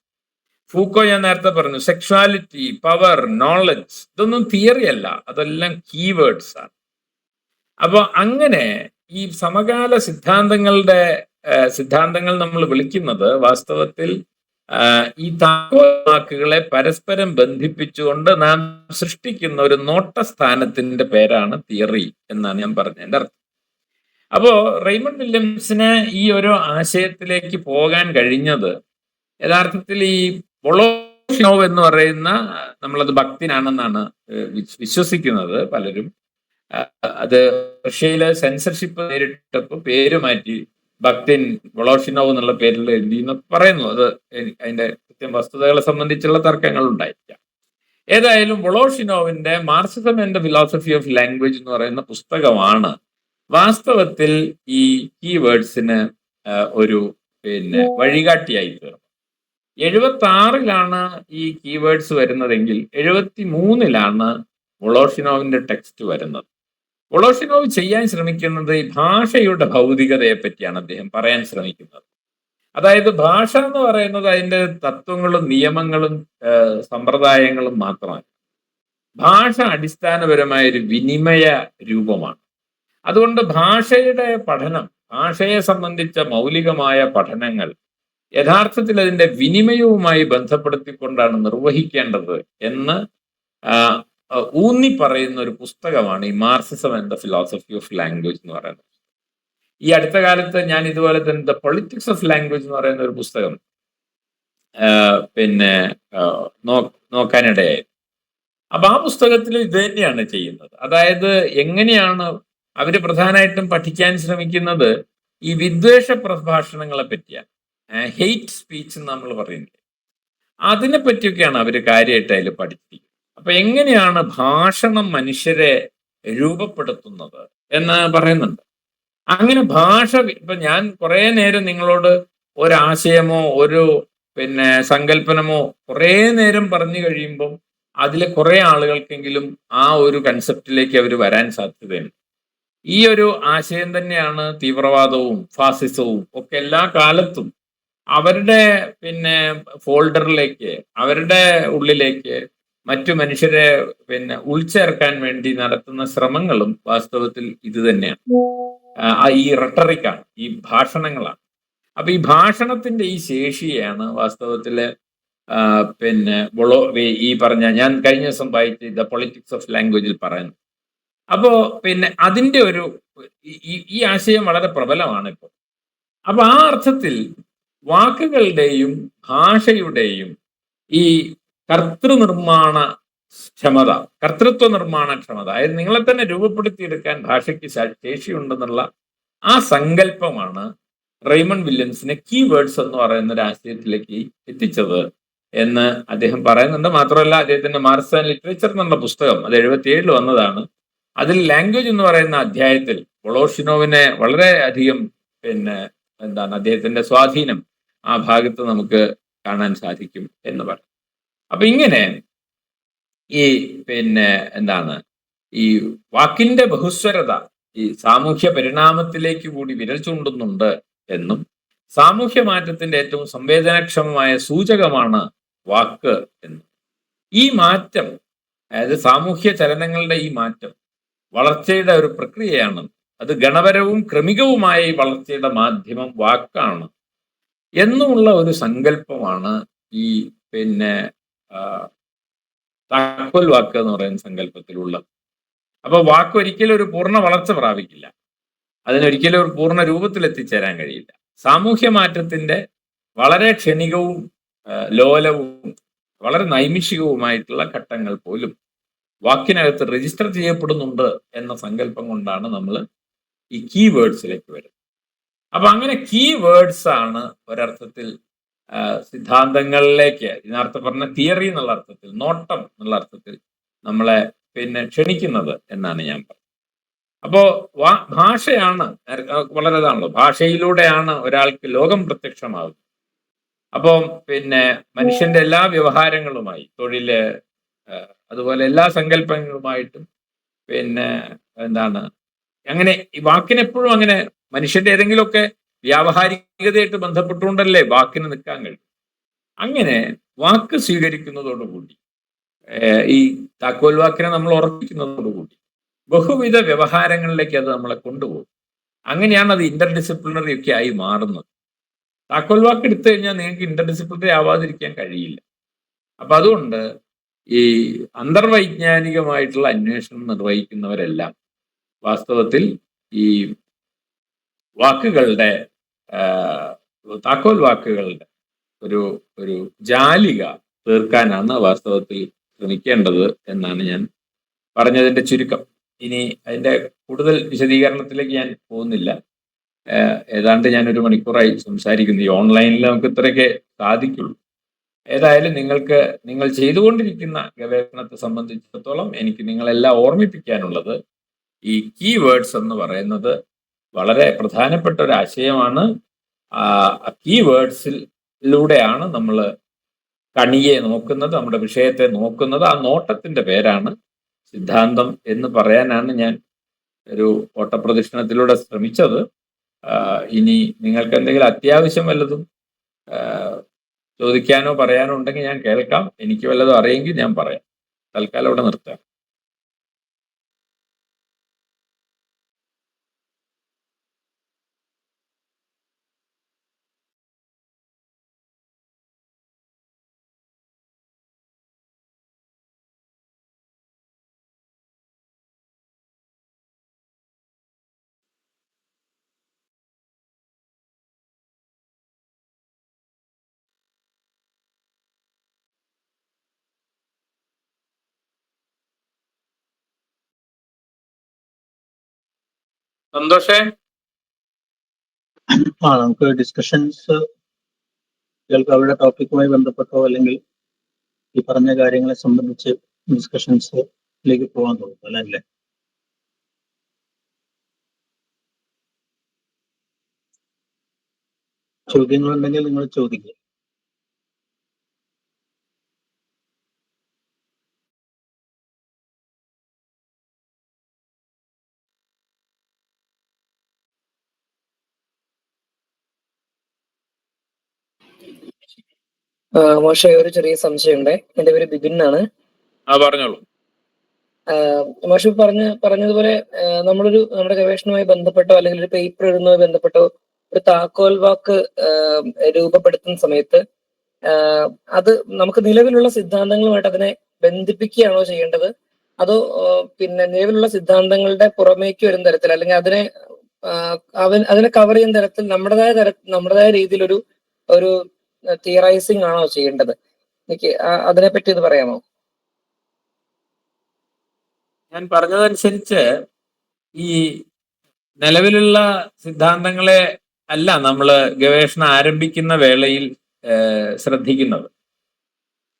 ഫൂക്കോ ഞാൻ നേരത്തെ പറഞ്ഞു, സെക്ഷുവാലിറ്റി, പവർ, നോളജ്, ഇതൊന്നും തിയറി അല്ല, അതെല്ലാം കീവേഡ്സ് ആണ്. അപ്പൊ അങ്ങനെ ഈ സമകാല സിദ്ധാന്തങ്ങൾ നമ്മൾ വിളിക്കുന്നത് വാസ്തവത്തിൽ ഈ താക്കോൽ വാക്കുകളെ പരസ്പരം ബന്ധിപ്പിച്ചുകൊണ്ട് നാം സൃഷ്ടിക്കുന്ന ഒരു നോട്ടസ്ഥാനത്തിന്റെ പേരാണ് തിയറി എന്നാണ് ഞാൻ പറഞ്ഞതിന്റെ അർത്ഥം. അപ്പോ റെയ്മണ്ട് വില്യംസിന് ഈ ഒരു ആശയത്തിലേക്ക് പോകാൻ കഴിഞ്ഞത് യഥാർത്ഥത്തിൽ ഈ വൊളോഷിനോവ് എന്ന് പറയുന്ന, നമ്മളത് ഭക്തിനാണെന്നാണ് വിശ്വസിക്കുന്നത് പലരും. അത് റഷ്യയിലെ സെൻസർഷിപ്പ് നേരിട്ടപ്പോൾ പേര് മാറ്റി ഭക്തിൻ വൊളോഷിനോവ് എന്നുള്ള പേരിൽ എഴുതി എന്ന് പറയുന്നു. അത് അതിന്റെ കൃത്യം വസ്തുതകളെ സംബന്ധിച്ചുള്ള തർക്കങ്ങൾ ഉണ്ടായിരിക്കാം. ഏതായാലും വൊളോഷിനോവിന്റെ Marxism and the philosophy of language എന്ന് പറയുന്ന പുസ്തകമാണ് വാസ്തവത്തിൽ ഈ കീവേഡ്സിന് ഒരു വഴികാട്ടിയായി തീർന്നു. 76-ലാണ് ഈ കീവേഡ്സ് വരുന്നതെങ്കിൽ 73-ലാണ് വൊളോഷിനോവിന്റെ ടെക്സ്റ്റ് വരുന്നത്. വൊളോഷിനോവ് ചെയ്യാൻ ശ്രമിക്കുന്നത് ഈ ഭാഷയുടെ ഭൗതികതയെ പറ്റിയാണ് അദ്ദേഹം പറയാൻ ശ്രമിക്കുന്നത്. അതായത് ഭാഷ എന്ന് പറയുന്നത് അതിന്റെ തത്വങ്ങളും നിയമങ്ങളും സമ്പ്രദായങ്ങളും മാത്രമാണ്. ഭാഷ അടിസ്ഥാനപരമായ ഒരു വിനിമയ രൂപമാണ്. അതുകൊണ്ട് ഭാഷയുടെ പഠനം, ഭാഷയെ സംബന്ധിച്ച മൗലികമായ പഠനങ്ങൾ യഥാർത്ഥത്തിൽ അതിന്റെ വിനിമയവുമായി ബന്ധപ്പെടുത്തിക്കൊണ്ടാണ് നിർവഹിക്കേണ്ടത് എന്ന് ഊന്നി പറയുന്ന ഒരു പുസ്തകമാണ് ഈ Marxism and the philosophy of language എന്ന് പറയുന്നത്. ഈ അടുത്ത കാലത്ത് ഞാൻ ഇതുപോലെ തന്നെ ദ പൊളിറ്റിക്സ് ഓഫ് ലാംഗ്വേജ് എന്ന് പറയുന്ന ഒരു പുസ്തകം നോക്കാനിടയായി. അപ്പൊ ആ പുസ്തകത്തിൽ ഇത് തന്നെയാണ് ചെയ്യുന്നത്. അതായത് എങ്ങനെയാണ് അവര് പ്രധാനമായിട്ടും പഠിക്കാൻ ശ്രമിക്കുന്നത് ഈ വിദ്വേഷ പ്രഭാഷണങ്ങളെ പറ്റിയാണ്, ഹെയ്റ്റ് സ്പീച്ച് എന്ന് നമ്മൾ പറയുന്നത്. അതിനെ പറ്റിയൊക്കെയാണ് അവര് കാര്യമായിട്ട് അതിൽ പഠിച്ചിരിക്കുന്നത്. അപ്പൊ എങ്ങനെയാണ് ഭാഷണം മനുഷ്യരെ രൂപപ്പെടുത്തുന്നത് എന്ന് പറയുന്നുണ്ട്. അങ്ങനെ ഭാഷ, ഇപ്പൊ ഞാൻ കുറെ നേരം നിങ്ങളോട് ഒരാശയമോ ഒരു സങ്കല്പനമോ കുറെ നേരം പറഞ്ഞു കഴിയുമ്പോൾ അതിലെ കുറെ ആളുകൾക്കെങ്കിലും ആ ഒരു കൺസെപ്റ്റിലേക്ക് അവർ വരാൻ സാധ്യതയുണ്ട്. ഈ ഒരു ആശയം തന്നെയാണ് തീവ്രവാദവും ഫാസിസവും ഒക്കെ എല്ലാ കാലത്തും അവരുടെ ഫോൾഡറിലേക്ക്, അവരുടെ ഉള്ളിലേക്ക് മറ്റു മനുഷ്യരെ ഉൾച്ചേർക്കാൻ വേണ്ടി നടത്തുന്ന ശ്രമങ്ങളും വാസ്തവത്തിൽ ഇത് തന്നെയാണ്. ഈ റട്ടറിക്കാണ്, ഈ ഭാഷണങ്ങളാണ്. അപ്പൊ ഈ ഭാഷണത്തിന്റെ ഈ ശേഷിയാണ് വാസ്തവത്തില് ഈ പറഞ്ഞ, ഞാൻ കഴിഞ്ഞ ദിവസം വായിച്ച ദ പൊളിറ്റിക്സ് ഓഫ് ലാംഗ്വേജിൽ പറയുന്നത്. അപ്പോ അതിന്റെ ഒരു ഈ ആശയം വളരെ പ്രബലമാണ് ഇപ്പോൾ. അപ്പൊ ആ അർത്ഥത്തിൽ വാക്കുകളുടെയും ഭാഷയുടെയും ഈ കർത്തൃത്വ നിർമ്മാണ ക്ഷമത, അതായത് നിങ്ങളെ തന്നെ രൂപപ്പെടുത്തിയെടുക്കാൻ ഭാഷയ്ക്ക് ശേഷിയുണ്ടെന്നുള്ള ആ സങ്കല്പമാണ് റെയ്മണ്ട് വില്യംസിനെ കീവേഡ്സ് എന്ന് പറയുന്ന ഒരു ആശയത്തിലേക്ക് എത്തിച്ചത് എന്ന് അദ്ദേഹം പറയുന്നുണ്ട്. മാത്രമല്ല അദ്ദേഹത്തിന്റെ മാർക്സ് ആൻഡ് ലിറ്ററേച്ചർ എന്നുള്ള പുസ്തകം, അത് 77 വന്നതാണ്. അതിൽ ലാംഗ്വേജ് എന്ന് പറയുന്ന അധ്യായത്തിൽ വൊളോഷിനോവിനെ വളരെ അധികം അദ്ദേഹത്തിന്റെ സ്വാധീനം ആ ഭാഗത്ത് നമുക്ക് കാണാൻ സാധിക്കും എന്ന് പറയും. അപ്പൊ ഇങ്ങനെ ഈ ഈ വാക്കിന്റെ ബഹുസ്വരത ഈ സാമൂഹ്യ പരിണാമത്തിലേക്ക് കൂടി വിരൽ ചൂണ്ടുന്നുണ്ട് എന്നും സാമൂഹ്യ മാറ്റത്തിന്റെ ഏറ്റവും സംവേദനക്ഷമമായ സൂചകമാണ് വാക്ക് എന്നും, ഈ മാറ്റം, അതായത് സാമൂഹ്യ ചലനങ്ങളുടെ ഈ മാറ്റം വളർച്ചയുടെ ഒരു പ്രക്രിയയാണ്. അത് ഗണപരവും ക്രമികവുമായ ഈ വളർച്ചയുടെ മാധ്യമം വാക്കാണ് എന്നുമുള്ള ഒരു സങ്കല്പമാണ് ഈ താക്കോൽ വാക്ക് എന്ന് പറയുന്ന സങ്കല്പത്തിലുള്ളത്. അപ്പൊ വാക്ക് ഒരിക്കലും ഒരു പൂർണ്ണ വളർച്ച പ്രാപിക്കില്ല, അതിനൊരിക്കലും ഒരു പൂർണ്ണ രൂപത്തിൽ എത്തിച്ചേരാൻ കഴിയില്ല. സാമൂഹ്യ മാറ്റത്തിന്റെ വളരെ ക്ഷണികവും ലോലവും വളരെ നൈമിഷികവുമായിട്ടുള്ള ഘട്ടങ്ങൾ പോലും വാക്കിനകത്ത് രജിസ്റ്റർ ചെയ്യപ്പെടുന്നുണ്ട് എന്ന സങ്കല്പം കൊണ്ടാണ് നമ്മൾ ഈ കീവേഡ്സിലേക്ക് വരുന്നത്. അപ്പൊ അങ്ങനെ കീവേഡ്സ് ആണ് ഒരർത്ഥത്തിൽ സിദ്ധാന്തങ്ങളിലേക്ക്, ഇതിനർത്ഥം പറഞ്ഞ തിയറി എന്നുള്ള അർത്ഥത്തിൽ, നോട്ടം എന്നുള്ള അർത്ഥത്തിൽ നമ്മളെ ക്ഷണിക്കുന്നത് എന്നാണ് ഞാൻ പറഞ്ഞത്. അപ്പോ ഭാഷയാണ് വളരെ ഇതാണല്ലോ, ഭാഷയിലൂടെയാണ് ഒരാൾക്ക് ലോകം പ്രത്യക്ഷമാകുന്നത്. അപ്പം പിന്നെ മനുഷ്യന്റെ എല്ലാ വ്യവഹാരങ്ങളുമായി, തൊഴില്, അതുപോലെ എല്ലാ സങ്കല്പങ്ങളുമായിട്ടും പിന്നെ എന്താണ് അങ്ങനെ ഈ വാക്കിനെപ്പോഴും അങ്ങനെ മനുഷ്യന്റെ ഏതെങ്കിലുമൊക്കെ വ്യാവഹാരികതയായിട്ട് ബന്ധപ്പെട്ടുകൊണ്ടല്ലേ വാക്കിന് നിൽക്കാൻ കഴിയും. അങ്ങനെ വാക്ക് സ്വീകരിക്കുന്നതോടുകൂടി ഈ താക്കോൽ വാക്കിനെ നമ്മൾ ഉറപ്പിക്കുന്നതോടുകൂടി ബഹുവിധ വ്യവഹാരങ്ങളിലേക്ക് അത് നമ്മളെ കൊണ്ടുപോകും. അങ്ങനെയാണ് അത് ഇന്റർ ഡിസിപ്ലിനറി ഒക്കെ ആയി മാറുന്നത്. താക്കോൽ വാക്ക് എടുത്തു കഴിഞ്ഞാൽ നിങ്ങൾക്ക് ഇന്റർ ഡിസിപ്ലിനറി ആവാതിരിക്കാൻ കഴിയില്ല. അപ്പൊ അതുകൊണ്ട് ഈ അന്തർവൈജ്ഞാനികമായിട്ടുള്ള അന്വേഷണം നിർവഹിക്കുന്നവരെല്ലാം വാസ്തവത്തിൽ ഈ വാക്കുകളുടെ താക്കോൽ വാക്കുകളുടെ ഒരു ഒരു ജാലിക തീർക്കാനാണ് വാസ്തവത്തിൽ ശ്രമിക്കേണ്ടത് എന്നാണ് ഞാൻ പറഞ്ഞതിന്റെ ചുരുക്കം. ഇനി അതിന്റെ കൂടുതൽ വിശദീകരണത്തിലേക്ക് ഞാൻ പോകുന്നില്ല. ഏതാണ്ട് ഞാൻ 1 മണിക്കൂറായി സംസാരിക്കുന്നു. ഈ ഓൺലൈനിൽ നമുക്ക് ഇത്രയൊക്കെ സാധിക്കുള്ളൂ. ഏതായാലും നിങ്ങൾ ചെയ്തുകൊണ്ടിരിക്കുന്ന ഗവേഷണത്തെ സംബന്ധിച്ചിടത്തോളം എനിക്ക് നിങ്ങളെല്ലാം ഓർമ്മിപ്പിക്കാനുള്ളത് ഈ കീവേഡ്സ് എന്ന് പറയുന്നത് വളരെ പ്രധാനപ്പെട്ട ഒരു ആശയമാണ്. കീവേഡ്സിലൂടെയാണ് നമ്മൾ കണിയെ നോക്കുന്നത്, നമ്മുടെ വിഷയത്തെ നോക്കുന്നത്. ആ നോട്ടത്തിന്റെ പേരാണ് സിദ്ധാന്തം എന്ന് പറയാനാണ് ഞാൻ ഒരു ഓട്ടപ്രദക്ഷിണത്തിലൂടെ ശ്രമിച്ചത്. ഇനി നിങ്ങൾക്ക് എന്തെങ്കിലും അത്യാവശ്യം വല്ലതും ചോദിക്കാനോ പറയാനോ ഉണ്ടെങ്കിൽ ഞാൻ കേൾക്കാം. എനിക്ക് വല്ലതും അറിയെങ്കിൽ ഞാൻ പറയാം. തൽക്കാലം ഇവിടെ നിർത്താം. സന്തോഷേ, നമുക്ക് ഡിസ്കഷൻസ് അവരുടെ ടോപ്പിക്കുമായി ബന്ധപ്പെട്ടോ അല്ലെങ്കിൽ ഈ പറഞ്ഞ കാര്യങ്ങളെ സംബന്ധിച്ച് ഡിസ്കഷൻസിലേക്ക് പോകാൻ തോന്നുന്നു അല്ലേ? ചോദ്യങ്ങളുണ്ടെങ്കിൽ നിങ്ങൾ ചോദിക്കുക. മോശം ഒരു ചെറിയ സംശയമുണ്ട്. എന്റെ പേര് ബിബിൻ ആണ്. പറഞ്ഞോളൂ. മോശം പറഞ്ഞതുപോലെ നമ്മുടെ ഗവേഷണവുമായി ബന്ധപ്പെട്ടോ അല്ലെങ്കിൽ ഒരു പേപ്പർ എഴുതുന്നതുമായി ബന്ധപ്പെട്ടോ ഒരു താക്കോൽ വാക്ക് രൂപപ്പെടുത്തുന്ന സമയത്ത് അത് നമുക്ക് നിലവിലുള്ള സിദ്ധാന്തങ്ങളുമായിട്ട് അതിനെ ബന്ധിപ്പിക്കുകയാണോ ചെയ്യേണ്ടത്, അതോ പിന്നെ നിലവിലുള്ള സിദ്ധാന്തങ്ങളുടെ പുറമേക്ക് വരുന്ന തരത്തിൽ അല്ലെങ്കിൽ അതിനെ കവർ ചെയ്യുന്ന തരത്തിൽ നമ്മുടേതായ രീതിയിൽ ഒരു തിയറൈസിങ് ആണോ ചെയ്യേണ്ടത്? എനിക്ക് അതിനെപ്പറ്റി ഇത് പറയാമോ? ഞാൻ പറഞ്ഞതനുസരിച്ച് ഈ നിലവിലുള്ള സിദ്ധാന്തങ്ങളെ അല്ല നമ്മൾ ഗവേഷണം ആരംഭിക്കുന്ന വേളയിൽ ശ്രദ്ധിക്കുന്നത്.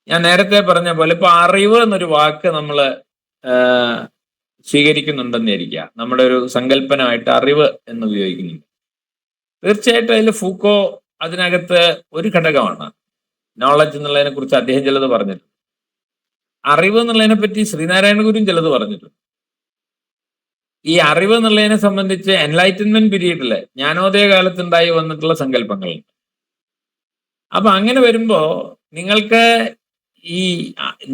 ഞാൻ നേരത്തെ പറഞ്ഞ പോലെ ഇപ്പൊ അറിവ് എന്നൊരു വാക്ക് നമ്മൾ സ്വീകരിക്കുന്നുണ്ടെന്നിരിക്കുക, നമ്മുടെ ഒരു സങ്കല്പനമായിട്ട് അറിവ് എന്ന് ഉപയോഗിക്കുന്നുണ്ട്. തീർച്ചയായിട്ടും അതിൽ ഫൂക്കോ അതിനകത്ത് ഒരു ഘടകമാണ് നോളജ് എന്നുള്ളതിനെ കുറിച്ച് അദ്ദേഹം ചിലത് പറഞ്ഞിട്ടുണ്ട്. അറിവ് എന്നുള്ളതിനെ പറ്റി ശ്രീനാരായണ ഗുരുവും ചിലത് പറഞ്ഞിട്ടുണ്ട്. ഈ അറിവ് എന്നുള്ളതിനെ സംബന്ധിച്ച് എൻലൈറ്റൻമെന്റ് പീരീഡില് ജ്ഞാനോദയ കാലത്തുണ്ടായി വന്നിട്ടുള്ള സങ്കല്പങ്ങളുണ്ട്. അപ്പൊ അങ്ങനെ വരുമ്പോ നിങ്ങൾക്ക് ഈ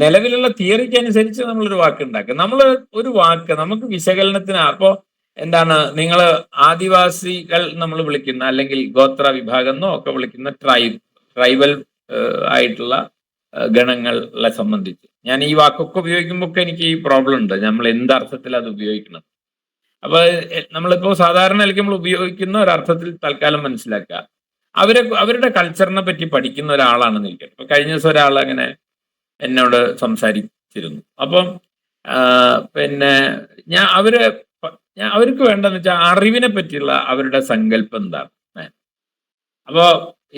നിലവിലുള്ള തിയറിക്ക് അനുസരിച്ച് നമ്മളൊരു വാക്ക് ഉണ്ടാക്കുക. ഒരു വാക്ക് നമുക്ക് വിശകലനത്തിന് അപ്പോ എന്താണ് നിങ്ങൾ ആദിവാസികൾ നമ്മൾ വിളിക്കുന്ന അല്ലെങ്കിൽ ഗോത്ര വിഭാഗം എന്നോ ഒക്കെ വിളിക്കുന്ന ട്രൈബൽ ആയിട്ടുള്ള ഗണങ്ങളെ സംബന്ധിച്ച് ഞാൻ ഈ വാക്കൊക്കെ ഉപയോഗിക്കുമ്പോൾ ഒക്കെ എനിക്ക് ഈ പ്രോബ്ലം ഉണ്ട്. നമ്മൾ എന്തർത്ഥത്തിൽ അത് ഉപയോഗിക്കണം. അപ്പൊ നമ്മളിപ്പോ സാധാരണ നിലയ്ക്ക് നമ്മൾ ഉപയോഗിക്കുന്ന ഒരർത്ഥത്തിൽ തൽക്കാലം മനസ്സിലാക്കുക. അവരുടെ കൾച്ചറിനെ പറ്റി പഠിക്കുന്ന ഒരാളാണെന്ന് ഇരിക്കട്ടെ. ഇപ്പൊ കഴിഞ്ഞ ദിവസം ഒരാൾ അങ്ങനെ എന്നോട് സംസാരിച്ചിരുന്നു. അപ്പം പിന്നെ അവർക്ക് വേണ്ടെന്ന് വെച്ചാൽ അറിവിനെ പറ്റിയുള്ള അവരുടെ സങ്കല്പം എന്താണ്. അപ്പോ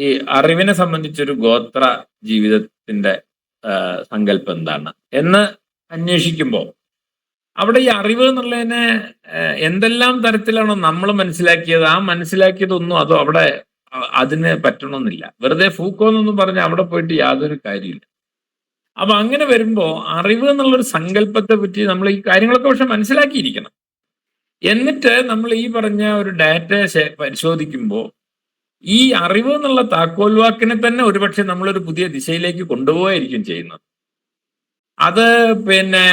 ഈ അറിവിനെ സംബന്ധിച്ചൊരു ഗോത്ര ജീവിതത്തിന്റെ സങ്കല്പം എന്താണ് എന്ന് അന്വേഷിക്കുമ്പോൾ അവിടെ ഈ അറിവ് എന്നുള്ളതിനെ എന്തെല്ലാം തരത്തിലാണോ നമ്മൾ മനസ്സിലാക്കിയത്, ആ മനസ്സിലാക്കിയതൊന്നും അതോ അവിടെ അതിന് പറ്റണമെന്നില്ല. വെറുതെ ഫൂക്കോ എന്നൊന്നും പറഞ്ഞ് അവിടെ പോയിട്ട് യാതൊരു കാര്യമില്ല. അപ്പൊ അങ്ങനെ വരുമ്പോ അറിവ് എന്നുള്ളൊരു സങ്കല്പത്തെ പറ്റി നമ്മൾ ഈ കാര്യങ്ങളൊക്കെ പക്ഷെ മനസ്സിലാക്കിയിരിക്കണം. എന്നിട്ട് നമ്മൾ ഈ പറഞ്ഞ ഒരു ഡാറ്റ പരിശോധിക്കുമ്പോൾ ഈ അറിവ് എന്നുള്ള താക്കോൽ വാക്കിനെ തന്നെ ഒരുപക്ഷെ നമ്മളൊരു പുതിയ ദിശയിലേക്ക് കൊണ്ടുപോവായിരിക്കും ചെയ്യുന്നത്. അത് പിന്നെ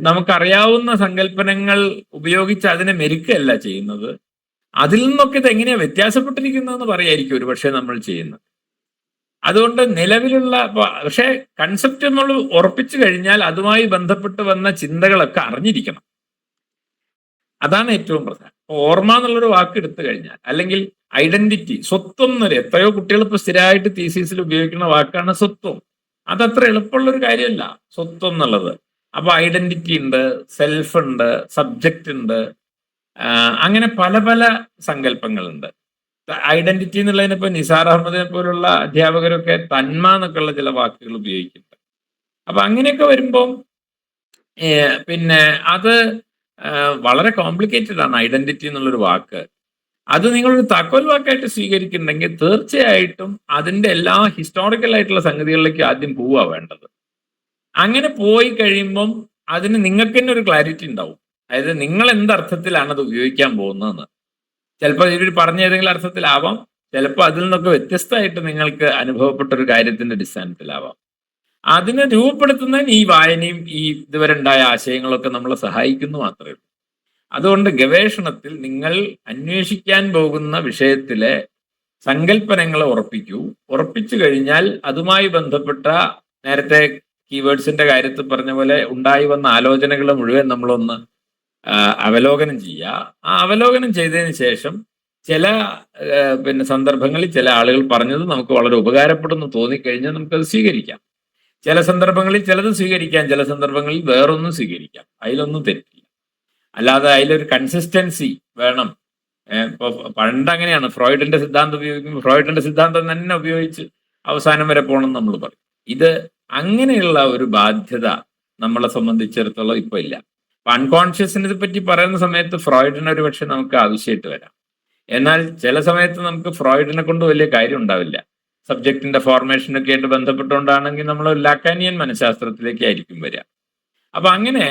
നമുക്കറിയാവുന്ന സങ്കല്പനങ്ങൾ ഉപയോഗിച്ച് അതിനെ മെരുക്കല്ല ചെയ്യുന്നത്. അതിൽ നിന്നൊക്കെ ഇത് എങ്ങനെയാ വ്യത്യാസപ്പെട്ടിരിക്കുന്നതെന്ന് പറയായിരിക്കും ഒരുപക്ഷെ നമ്മൾ ചെയ്യുന്നത്. അതുകൊണ്ട് നിലവിലുള്ള പക്ഷേ കൺസെപ്റ്റ് നമ്മൾ ഉറപ്പിച്ചു കഴിഞ്ഞാൽ അതുമായി ബന്ധപ്പെട്ട് വന്ന ചിന്തകളൊക്കെ അറിഞ്ഞിരിക്കണം. അതാണ് ഏറ്റവും പ്രധാനം. ഓർമ്മ എന്നുള്ളൊരു വാക്ക് എടുത്തു കഴിഞ്ഞാൽ, അല്ലെങ്കിൽ ഐഡന്റിറ്റി, സ്വത്വം എന്നൊരു എത്രയോ കുട്ടികൾ ഇപ്പൊ സ്ഥിരമായിട്ട് തീസീസിൽ ഉപയോഗിക്കുന്ന വാക്കാണ് സ്വത്വം. അതത്ര എളുപ്പമുള്ള ഒരു കാര്യമല്ല സ്വത്വം എന്നുള്ളത്. അപ്പൊ ഐഡന്റിറ്റി ഉണ്ട്, സെൽഫ് ഉണ്ട്, സബ്ജക്റ്റ് ഉണ്ട്, അങ്ങനെ പല പല സങ്കല്പങ്ങളുണ്ട്. ഐഡന്റിറ്റി എന്നുള്ളതിനിപ്പോ നിസാർ അഹമ്മദിനെ പോലുള്ള അധ്യാപകരൊക്കെ തന്മ എന്നൊക്കെയുള്ള ചില വാക്കുകൾ ഉപയോഗിക്കുന്നുണ്ട്. അപ്പൊ അങ്ങനെയൊക്കെ വരുമ്പോൾ പിന്നെ അത് വളരെ കോംപ്ലിക്കേറ്റഡ് ആണ് ഐഡന്റിറ്റി എന്നുള്ളൊരു വാക്ക്. അത് നിങ്ങളൊരു താക്കോൽ വാക്കായിട്ട് സ്വീകരിക്കുന്നുണ്ടെങ്കിൽ തീർച്ചയായിട്ടും അതിന്റെ എല്ലാ ഹിസ്റ്റോറിക്കൽ ആയിട്ടുള്ള സംഗതികളിലേക്ക് ആദ്യം പോവുക വേണ്ടത്. അങ്ങനെ പോയി കഴിയുമ്പം അതിന് നിങ്ങൾക്ക് തന്നെ ഒരു ക്ലാരിറ്റി ഉണ്ടാവും. അതായത് നിങ്ങൾ എന്തർത്ഥത്തിലാണ് അത് ഉപയോഗിക്കാൻ പോകുന്നതെന്ന്. ചിലപ്പോൾ ഇവർ പറഞ്ഞ ഏതെങ്കിലും അർത്ഥത്തിലാവാം, ചിലപ്പോൾ അതിൽ നിന്നൊക്കെ വ്യത്യസ്തമായിട്ട് നിങ്ങൾക്ക് അനുഭവപ്പെട്ട ഒരു കാര്യത്തിന്റെ അടിസ്ഥാനത്തിലാവാം. അതിനെ രൂപപ്പെടുത്തുന്നതിന് ഈ വായനയും ഈ ഇതുവരെ ഉണ്ടായ ആശയങ്ങളൊക്കെ നമ്മളെ സഹായിക്കുന്നു മാത്രമേ ഉള്ളൂ. അതുകൊണ്ട് ഗവേഷണത്തിൽ നിങ്ങൾ അന്വേഷിക്കാൻ പോകുന്ന വിഷയത്തിലെ സങ്കല്പനങ്ങളെ ഉറപ്പിക്കൂ. ഉറപ്പിച്ചു കഴിഞ്ഞാൽ അതുമായി ബന്ധപ്പെട്ട നേരത്തെ കീവേഡ്സിന്റെ കാര്യത്തിൽ പറഞ്ഞ പോലെ ഉണ്ടായി വന്ന ആലോചനകൾ മുഴുവൻ നമ്മളൊന്ന് അവലോകനം ചെയ്യുക. ആ അവലോകനം ചെയ്തതിന് ശേഷം ചില പിന്നെ സന്ദർഭങ്ങളിൽ ചില ആളുകൾ പറഞ്ഞത് നമുക്ക് വളരെ ഉപകാരപ്പെടുന്നു തോന്നിക്കഴിഞ്ഞാൽ നമുക്കത് സ്വീകരിക്കാം. ചില സന്ദർഭങ്ങളിൽ ചിലത് സ്വീകരിക്കാം, ചില സന്ദർഭങ്ങളിൽ വേറൊന്നും സ്വീകരിക്കാം. അതിലൊന്നും തെറ്റില്ല. അല്ലാതെ അതിലൊരു കൺസിസ്റ്റൻസി വേണം. ഇപ്പൊ പണ്ട് അങ്ങനെയാണ്, ഫ്രോയിഡിന്റെ സിദ്ധാന്തം ഉപയോഗിക്കുമ്പോൾ ഫ്രോയിഡിന്റെ സിദ്ധാന്തം തന്നെ ഉപയോഗിച്ച് അവസാനം വരെ പോകണം നമ്മൾ പറയും. ഇത് അങ്ങനെയുള്ള ഒരു ബാധ്യത നമ്മളെ സംബന്ധിച്ചിടത്തോളം ഇപ്പൊ ഇല്ല. അൺകോൺഷ്യസിനെ പറ്റി പറയുന്ന സമയത്ത് ഫ്രോയിഡിനെ ഒരു പക്ഷെ നമുക്ക് ആവശ്യമായിട്ട് വരാം. എന്നാൽ ചില സമയത്ത് നമുക്ക് ഫ്രോയിഡിനെ കൊണ്ട് വലിയ കാര്യം ഉണ്ടാവില്ല. സബ്ജക്റ്റിന്റെ ഫോർമേഷനൊക്കെ ആയിട്ട് ബന്ധപ്പെട്ടുകൊണ്ടാണെങ്കിൽ നമ്മൾ ലാക്കാനിയൻ മനഃശാസ്ത്രത്തിലേക്ക് ആയിരിക്കും വരിക. അപ്പൊ അങ്ങനെ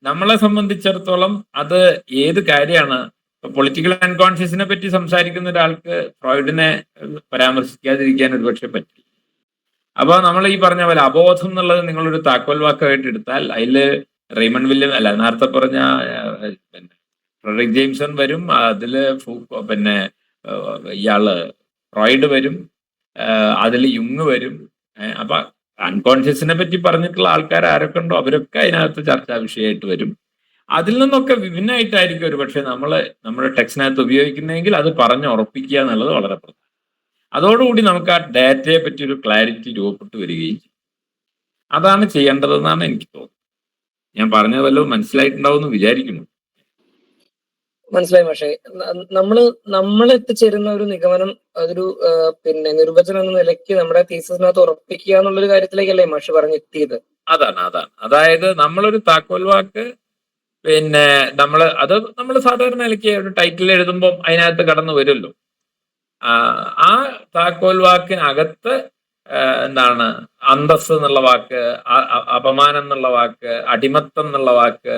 നമ്മളെ സംബന്ധിച്ചിടത്തോളം അത് ഏത് കാര്യമാണ്. പൊളിറ്റിക്കൽ അൺകോൺഷ്യസിനെ പറ്റി സംസാരിക്കുന്ന ഒരാൾക്ക് ഫ്രോയിഡിനെ പരാമർശിക്കാതിരിക്കാൻ ഒരുപക്ഷെ പറ്റില്ല. അപ്പൊ നമ്മൾ ഈ പറഞ്ഞ പോലെ അബോധം എന്നുള്ളത് നിങ്ങളൊരു താക്കോൽ വാക്കായിട്ട് എടുത്താൽ അതിൽ റെയ്മൺ വില്യം അല്ല, നേരത്തെ പറഞ്ഞ പിന്നെ ഫ്രെഡറിക് ജെയിംസൺ വരും, അതില് പിന്നെ ഇയാള് ഫ്രോയിഡ് വരും, അതിൽ യുങ് വരും. അപ്പൊ അൺകോൺഷ്യസിനെ പറ്റി പറഞ്ഞിട്ടുള്ള ആൾക്കാർ ആരൊക്കെ ഉണ്ടോ അവരൊക്കെ അതിനകത്ത് ചർച്ചാ വിഷയമായിട്ട് വരും. അതിൽ നിന്നൊക്കെ വിഭിന്നമായിട്ടായിരിക്കും ഒരു പക്ഷെ നമ്മുടെ ടെക്സ്റ്റിനകത്ത് ഉപയോഗിക്കുന്നതെങ്കിൽ അത് പറഞ്ഞ് ഉറപ്പിക്കുക എന്നുള്ളത് വളരെ പ്രധാനം. അതോടുകൂടി നമുക്ക് ആ ഡാറ്റയെ പറ്റി ഒരു ക്ലാരിറ്റി രൂപപ്പെട്ടു വരികയും ചെയ്യും. അതാണ് ചെയ്യേണ്ടതെന്നാണ് എനിക്ക് തോന്നുന്നത്. ഞാൻ പറഞ്ഞത് വല്ലതും മനസ്സിലായിട്ടുണ്ടാവും എന്ന് വിചാരിക്കുന്നു. മനസ്സിലായി പക്ഷേ നമ്മൾ എത്തിച്ചേരുന്ന ഒരു നിഗമനം അതൊരു പിന്നെ നിർവചനം എന്ന നിലയ്ക്ക് നമ്മുടെ തീസിസിനകത്ത് ഉറപ്പിക്കുക എന്നുള്ളൊരു കാര്യത്തിലേക്കല്ലേ മാഷ് പറഞ്ഞെത്തിയത്? അതാണ്. അതായത് നമ്മളൊരു താക്കോൽ വാക്ക് പിന്നെ നമ്മൾ സാധാരണ നിലയ്ക്ക് ഒരു ടൈറ്റിൽ എഴുതുമ്പോൾ അതിനകത്ത് കടന്നു വരുമല്ലോ. ആ താക്കോൽ വാക്കിനകത്ത് എന്താണ് അന്തസ് എന്നുള്ള വാക്ക്, അപമാനം എന്നുള്ള വാക്ക്, അടിമത്തം എന്നുള്ള വാക്ക്,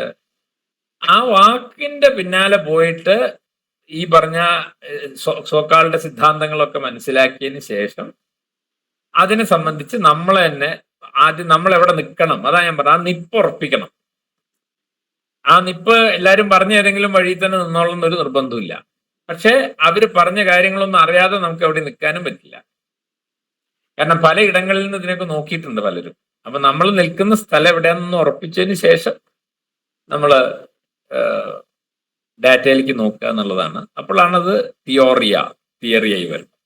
ആ വാക്കിന്റെ പിന്നാലെ പോയിട്ട് ഈ പറഞ്ഞ സോക്കാളുടെ സിദ്ധാന്തങ്ങളൊക്കെ മനസ്സിലാക്കിയതിന് ശേഷം അതിനെ സംബന്ധിച്ച് നമ്മൾ തന്നെ ആദ്യം നമ്മൾ എവിടെ നിൽക്കണം, അതാ ഞാൻ പറഞ്ഞത്, ആ നിപ്പ് ഉറപ്പിക്കണം. ആ നിപ്പ് എല്ലാവരും പറഞ്ഞ ഏതെങ്കിലും വഴി തന്നെ നിന്നോളുന്ന ഒരു നിർബന്ധമില്ല. പക്ഷെ അവര് പറഞ്ഞ കാര്യങ്ങളൊന്നും അറിയാതെ നമുക്ക് എവിടെ നിൽക്കാനും പറ്റില്ല. കാരണം പലയിടങ്ങളിൽ നിന്ന് ഇതിനൊക്കെ നോക്കിയിട്ടുണ്ട് പലരും. അപ്പൊ നമ്മൾ നിൽക്കുന്ന സ്ഥലം എവിടെയാണെന്ന് ഉറപ്പിച്ചതിന് ശേഷം നമ്മൾ ഡാറ്റയിലേക്ക് നോക്കുക എന്നുള്ളതാണ്. അപ്പോഴാണത് തിയറിയായി വരുന്നത്.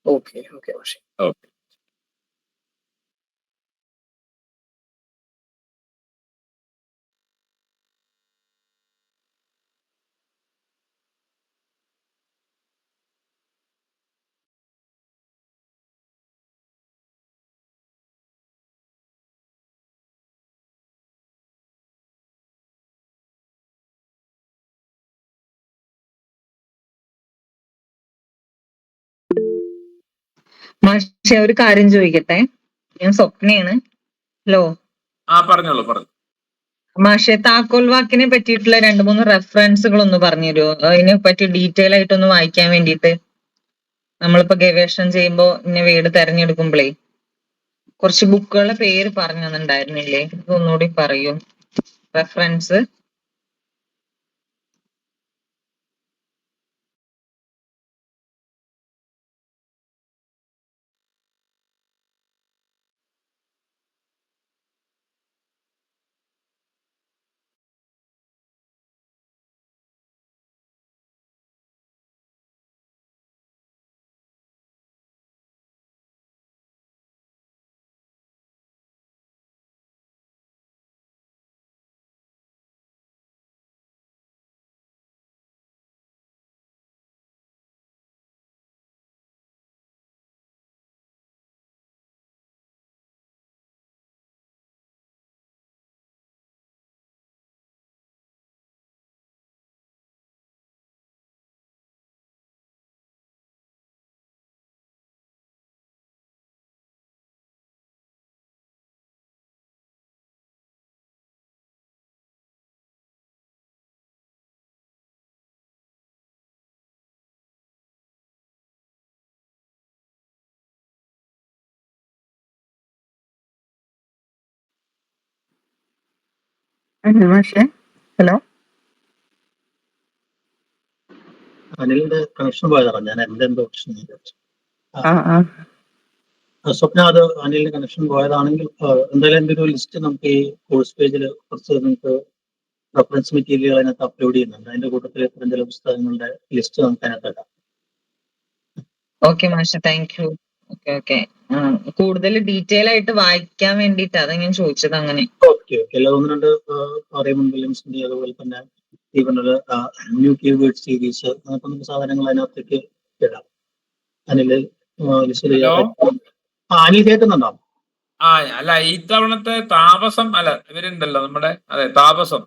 ഓക്കെ. മാഷെ ഒരു കാര്യം ചോദിക്കട്ടെ. ഞാൻ സ്വപ്നയാണ്. ഹലോ പറഞ്ഞോളൂ. മാഷെ, താക്കോൽ വാക്കിനെ പറ്റിയിട്ടുള്ള 2-3 റെഫറൻസുകൾ ഒന്ന് പറഞ്ഞുതരുമോ? അതിനെ പറ്റി ഡീറ്റെയിൽ ആയിട്ടൊന്ന് വായിക്കാൻ വേണ്ടിയിട്ട്. നമ്മളിപ്പോ ഗവേഷണം ചെയ്യുമ്പോ ഇന്ന വീട് തെരഞ്ഞെടുക്കുമ്പോഴേ കുറച്ച് ബുക്കുകളുടെ പേര് പറഞ്ഞു തന്നിട്ടുണ്ടായിരുന്നില്ലേ? ഇതൊന്നുകൂടി പറയൂ. റെഫറൻസ്. മാഷെ ഹലോ. അനിലിന്റെ കണക്ഷൻ പോയതാണ്. ഞാൻ എന്റെ എന്തോ പ്രശ്നം വിചാരിച്ചു. ആ സ്വപ്ന, അത് അനിലിന്റെ കണക്ഷൻ പോയതാണെങ്കിൽ എന്തായാലും എന്റെ ഒരു ലിസ്റ്റ് നമുക്ക് ഈ കോഴ്സ് പേജിൽ കുറച്ച് നിങ്ങൾക്ക് റെഫറൻസ് മെറ്റീരിയൽ അതിനകത്ത് അപ്ലോഡ് ചെയ്യുന്നുണ്ട്. അതിന്റെ കൂട്ടത്തിൽ ഇത്തരം ചില പുസ്തകങ്ങളുടെ ലിസ്റ്റ് നമുക്ക് അതിനകത്ത് ഇടാം. ഓക്കെ മാഷെ, താങ്ക് യു. ഓക്കെ. കൂടുതൽ ഡീറ്റെയിൽ ആയിട്ട് വായിക്കാൻ വേണ്ടിട്ട് അതാ ഞാൻ ചോദിച്ചത്. അങ്ങനെ ഓക്കെ. അല്ല, 1-2 റേമണ്ട് വില്യംസിന്റെ, അതുപോലെ തന്നെ ഈ പറഞ്ഞത് ന്യൂ കീവേഡ് സീരീസ്, അങ്ങനത്തെ നമുക്ക് സാധനങ്ങൾ അതിനകത്തേക്ക് ഇടാം. അനിൽ ലിസ്റ്റ് ചെയ്യാൻ. അനിൽ കേൾക്കുന്നുണ്ടോ? അല്ല, ഈ തവണത്തെ താപസം അല്ല, ഇവരുണ്ടല്ലോ നമ്മുടെ, അതെ, താപസം.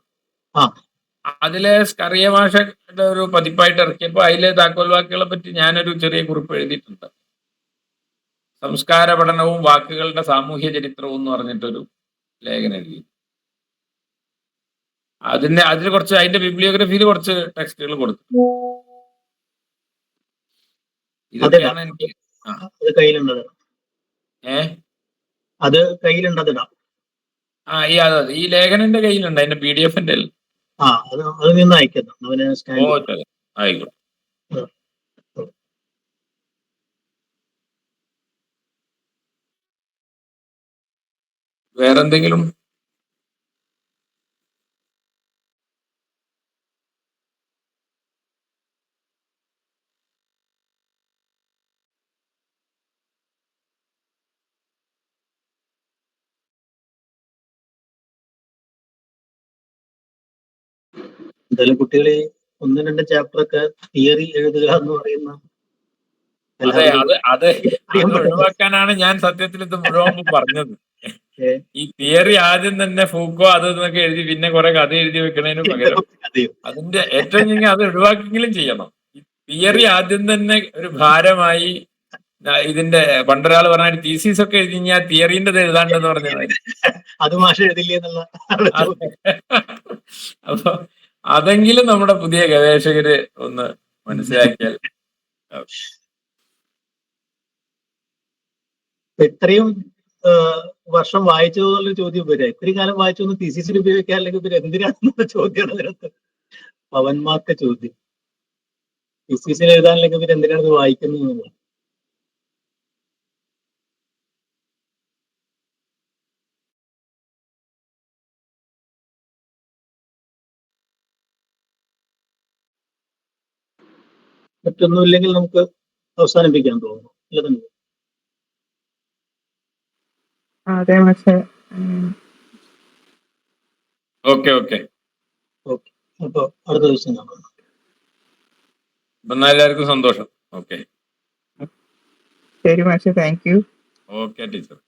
അതിലെ സ്കറിയ ഭാഷയുടെ ഒരു പതിപ്പായിട്ട് ഇറക്കിയപ്പോ അതിലെ താക്കോൽ വാക്കുകളെ പറ്റി ഞാനൊരു ചെറിയ കുറിപ്പ് എഴുതിയിട്ടുണ്ട്. സംസ്കാര പഠനവും വാക്കുകളുടെ സാമൂഹ്യ ചരിത്രവും എന്ന് പറഞ്ഞിട്ടൊരു ലേഖനം എഴുതി. അതിൽ കുറച്ച് അതിന്റെ ബിബ്ലിയോഗ്രഫിയിൽ കുറച്ച് ടെക്സ്റ്റുകൾ കൊടുത്തു. ഇതൊക്കെയാണ് എനിക്ക് അത് കയ്യിലുണ്ടതിടാം. ഈ ലേഖനന്റെ കയ്യിലുണ്ട്, അതിന്റെ PDF അത് നിന്ന് അയക്കുന്നു. ആയിക്കോട്ടെ. വേറെന്തെങ്കിലും? എന്തായാലും കുട്ടികളെ 1-2 ചാപ്റ്റർ ഒക്കെ തിയറി എഴുതുക എന്ന് പറയുന്ന, അതെ, അത് ഒഴിവാക്കാനാണ് ഞാൻ സത്യത്തിൽ ഇത് മുഴുവൻ പറഞ്ഞത്. ഈ തിയറി ആദ്യം തന്നെ ഫൂക്കോ അത് എന്നൊക്കെ എഴുതി പിന്നെ കുറെ കഥ എഴുതി വെക്കുന്നതിന് പകരം അതിന്റെ ഏറ്റവും ഞങ്ങൾ അത് ഒഴിവാക്കെങ്കിലും ചെയ്യണം. ഈ തിയറി ആദ്യം തന്നെ ഒരു ഭാരമായി. ഇതിന്റെ പണ്ടൊരാൾ പറഞ്ഞ തീസീസ് ഒക്കെ എഴുതി കഴിഞ്ഞാൽ തിയറിന്റെ എഴുതാണ്ടെന്ന് പറഞ്ഞാൽ അത് മാഷ് എഴുതില്ലേ എന്നുള്ള. അപ്പൊ അതെങ്കിലും നമ്മുടെ പുതിയ ഗവേഷകര് ഒന്ന് മനസ്സിലാക്കിയാൽ. ഇത്രയും വർഷം വായിച്ചത് എന്നുള്ള ചോദ്യം വരിക. ഇത്രയും കാലം വായിച്ചൊന്ന് തീസിസിൽ ഉപയോഗിക്കാൻ, അല്ലെങ്കിൽ പിന്നെ എന്തിനാണെന്നുള്ള ചോദ്യമാണ് അതിനകത്ത് പവന്മാർക്ക് ചോദ്യം. തീസിസിൽ എഴുതാനില്ലെങ്കിൽ പിന്നെ എന്തിനാണ് ഇത് വായിക്കുന്നത്? മറ്റൊന്നുമില്ലെങ്കിൽ നമുക്ക് അവസാനിപ്പിക്കാൻ തോന്നുന്നു. അല്ലെന്നുണ്ട്. അതെ മാഷെ. ഓക്കെ. അപ്പൊ അടുത്ത ദിവസം കാണാം. എല്ലാവർക്കും സന്തോഷം. ഓക്കെ. ശരി മാഷെ, താങ്ക് യു. Okay teacher.